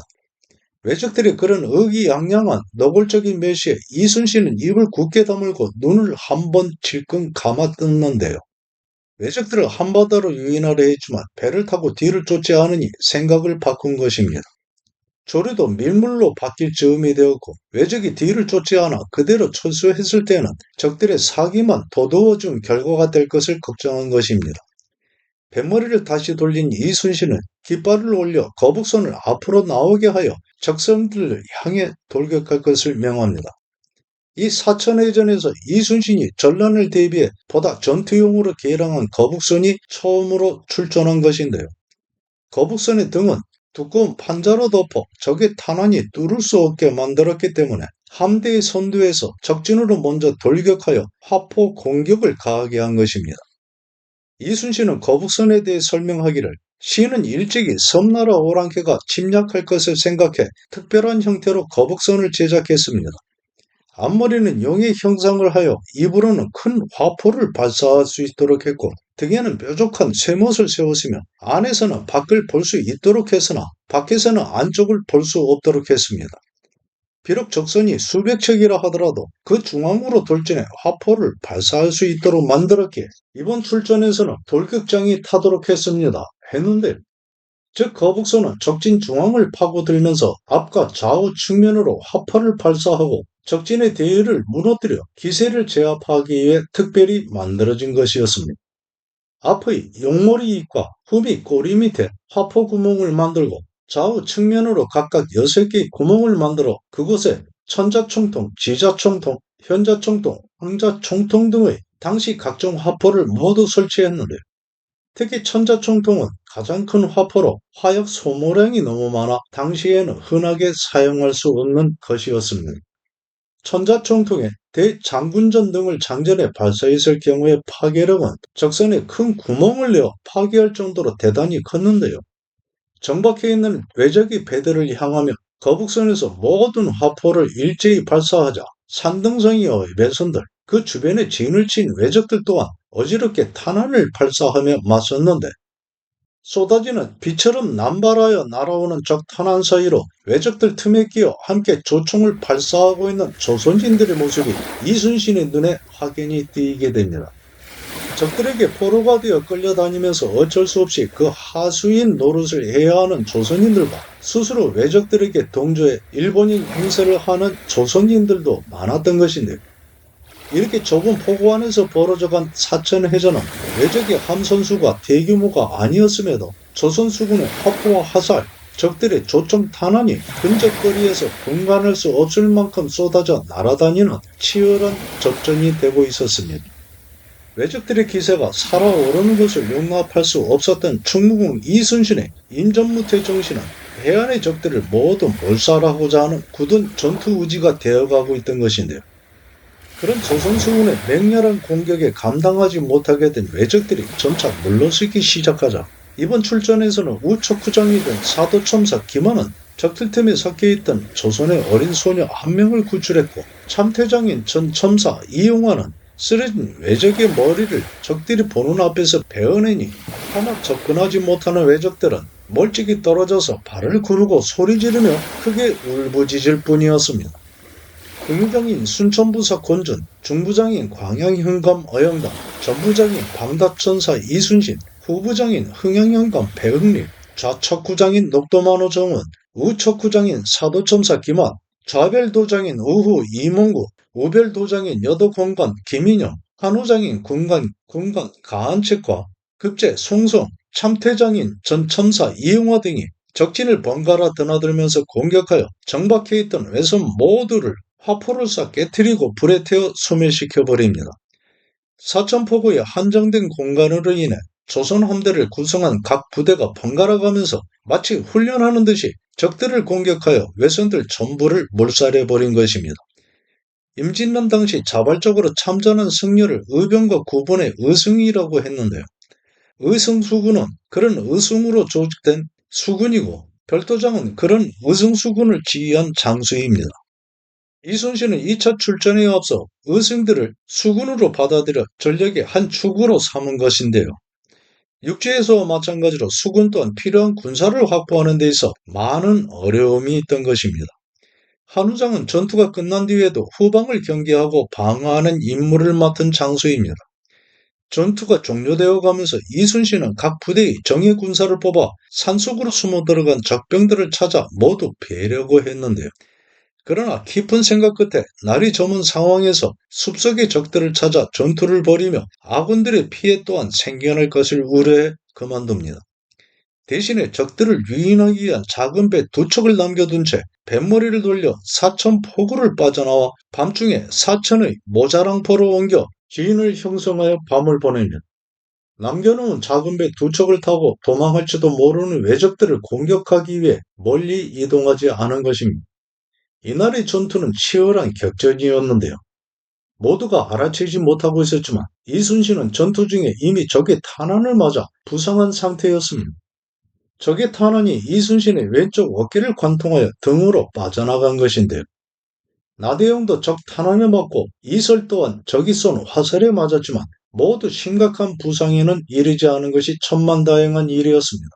왜적들의 그런 의기양양한 노골적인 메시에 이순신은 입을 굳게 다물고 눈을 한 번 질끈 감아 뜯는데요. 왜적들을 한바다로 유인하려 했지만 배를 타고 뒤를 쫓지 않으니 생각을 바꾼 것입니다. 조류도 밀물로 바뀔 즈음이 되었고 왜적이 뒤를 쫓지 않아 그대로 철수했을 때는 적들의 사기만 도두어준 결과가 될 것을 걱정한 것입니다. 뱃머리를 다시 돌린 이순신은 깃발을 올려 거북선을 앞으로 나오게 하여 적선들을 향해 돌격할 것을 명합니다. 이 사천해전에서 이순신이 전란을 대비해 보다 전투용으로 개량한 거북선이 처음으로 출전한 것인데요. 거북선의 등은 두꺼운 판자로 덮어 적의 탄환이 뚫을 수 없게 만들었기 때문에 함대의 선두에서 적진으로 먼저 돌격하여 화포 공격을 가하게 한 것입니다. 이순신은 거북선에 대해 설명하기를 시인은 일찍이 섬나라 오랑캐가 침략할 것을 생각해 특별한 형태로 거북선을 제작했습니다. 앞머리는 용의 형상을 하여 입으로는 큰 화포를 발사할 수 있도록 했고 등에는 뾰족한 쇠못을 세웠으며 안에서는 밖을 볼 수 있도록 했으나 밖에서는 안쪽을 볼 수 없도록 했습니다. 비록 적선이 수백 척이라 하더라도 그 중앙으로 돌진해 화포를 발사할 수 있도록 만들었기에 이번 출전에서는 돌격장이 타도록 했습니다. 했는데 즉 거북선은 적진 중앙을 파고들면서 앞과 좌우 측면으로 화포를 발사하고 적진의 대열을 무너뜨려 기세를 제압하기 위해 특별히 만들어진 것이었습니다. 앞의 용머리 입과 후미 꼬리 밑에 화포 구멍을 만들고 좌우 측면으로 각각 6개의 구멍을 만들어 그곳에 천자총통, 지자총통, 현자총통, 황자총통 등의 당시 각종 화포를 모두 설치했는데 특히 천자총통은 가장 큰 화포로 화약 소모량이 너무 많아 당시에는 흔하게 사용할 수 없는 것이었습니다. 천자총통에 대장군전 등을 장전해 발사했을 경우의 파괴력은 적선에 큰 구멍을 내어 파괴할 정도로 대단히 컸는데요. 정박해 있는 왜적의 배들을 향하며 거북선에서 모든 화포를 일제히 발사하자 산등성이의 매선들, 그 주변에 진을 친 왜적들 또한 어지럽게 탄환을 발사하며 맞섰는데 쏟아지는 비처럼 남발하여 날아오는 적 탄환 사이로 왜적들 틈에 끼어 함께 조총을 발사하고 있는 조선인들의 모습이 이순신의 눈에 확연히 띄게 됩니다. 적들에게 포로가 되어 끌려다니면서 어쩔 수 없이 그 하수인 노릇을 해야 하는 조선인들과 스스로 왜적들에게 동조해 일본인 행세를 하는 조선인들도 많았던 것인데 이렇게 좁은 포구 안에서 벌어져간 사천해전은 왜적의 함선수가 대규모가 아니었음에도 조선 수군의 화포와 화살, 적들의 조총 탄환이 근접거리에서 분간할 수 없을 만큼 쏟아져 날아다니는 치열한 접전이 되고 있었습니다. 왜적들의 기세가 살아오르는 것을 용납할 수 없었던 충무공 이순신의 임전무태 정신은 해안의 적들을 모두 몰살하고자 하는 굳은 전투 의지가 되어가고 있던 것인데요. 그런 조선 수군의 맹렬한 공격에 감당하지 못하게 된 왜적들이 점차 물러서기 시작하자 이번 출전에서는 우척구장이 된 사도첨사 김한은 적들 틈에 섞여있던 조선의 어린 소녀 한 명을 구출했고 참태장인 전첨사 이용화는 쓰러진 왜적의 머리를 적들이 보는 앞에서 베어내니 하나 접근하지 못하는 왜적들은 멀찍이 떨어져서 발을 구르고 소리 지르며 크게 울부짖을 뿐이었습니다. 국무장인 순천부사 권준, 중부장인 광양현감 어영당, 전부장인 방답천사 이순신, 후부장인 흥양현감 배흥립, 좌척구장인 녹도만호 정원, 우척구장인 사도첨사 김한, 좌별도장인 우후 이몽구, 우별도장인 여도공관 김인영, 한우장인 군관 가한책과 급제 송성, 참태장인 전첨사 이영화 등이 적진을 번갈아 드나들면서 공격하여 정박해 있던 외선 모두를 화포를 쏴 깨뜨리고 불에 태워 소멸시켜버립니다. 사천포구의 한정된 공간으로 인해 조선 함대를 구성한 각 부대가 번갈아 가면서 마치 훈련하는 듯이 적들을 공격하여 외선들 전부를 몰살해버린 것입니다. 임진란 당시 자발적으로 참전한 승려를 의병과 구분해 의승이라고 했는데요. 의승수군은 그런 의승으로 조직된 수군이고 별도장은 그런 의승수군을 지휘한 장수입니다. 이순신은 2차 출전에 앞서 의승들을 수군으로 받아들여 전력의 한 축으로 삼은 것인데요. 육지에서와 마찬가지로 수군 또한 필요한 군사를 확보하는 데 있어 많은 어려움이 있던 것입니다. 한우장은 전투가 끝난 뒤에도 후방을 경계하고 방어하는 임무를 맡은 장수입니다. 전투가 종료되어 가면서 이순신은 각 부대의 정예 군사를 뽑아 산속으로 숨어 들어간 적병들을 찾아 모두 베려고 했는데요. 그러나 깊은 생각 끝에 날이 저문 상황에서 숲속의 적들을 찾아 전투를 벌이며 아군들의 피해 또한 생겨날 것을 우려해 그만둡니다. 대신에 적들을 유인하기 위한 작은 배 2척을 남겨둔 채 뱃머리를 돌려 사천 포구를 빠져나와 밤중에 사천의 모자랑포로 옮겨 지인을 형성하여 밤을 보내며 남겨놓은 작은 배 2척을 타고 도망할지도 모르는 외적들을 공격하기 위해 멀리 이동하지 않은 것입니다. 이날의 전투는 치열한 격전이었는데요. 모두가 알아채지 못하고 있었지만 이순신은 전투 중에 이미 적의 탄환을 맞아 부상한 상태였습니다. 적의 탄환이 이순신의 왼쪽 어깨를 관통하여 등으로 빠져나간 것인데요. 나대용도 적 탄환을 맞고 이설 또한 적이 쏜 화살에 맞았지만 모두 심각한 부상에는 이르지 않은 것이 천만다행한 일이었습니다.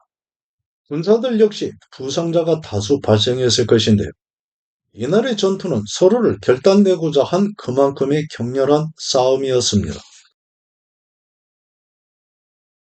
군사들 역시 부상자가 다수 발생했을 것인데요. 이날의 전투는 서로를 결단내고자 한 그만큼의 격렬한 싸움이었습니다.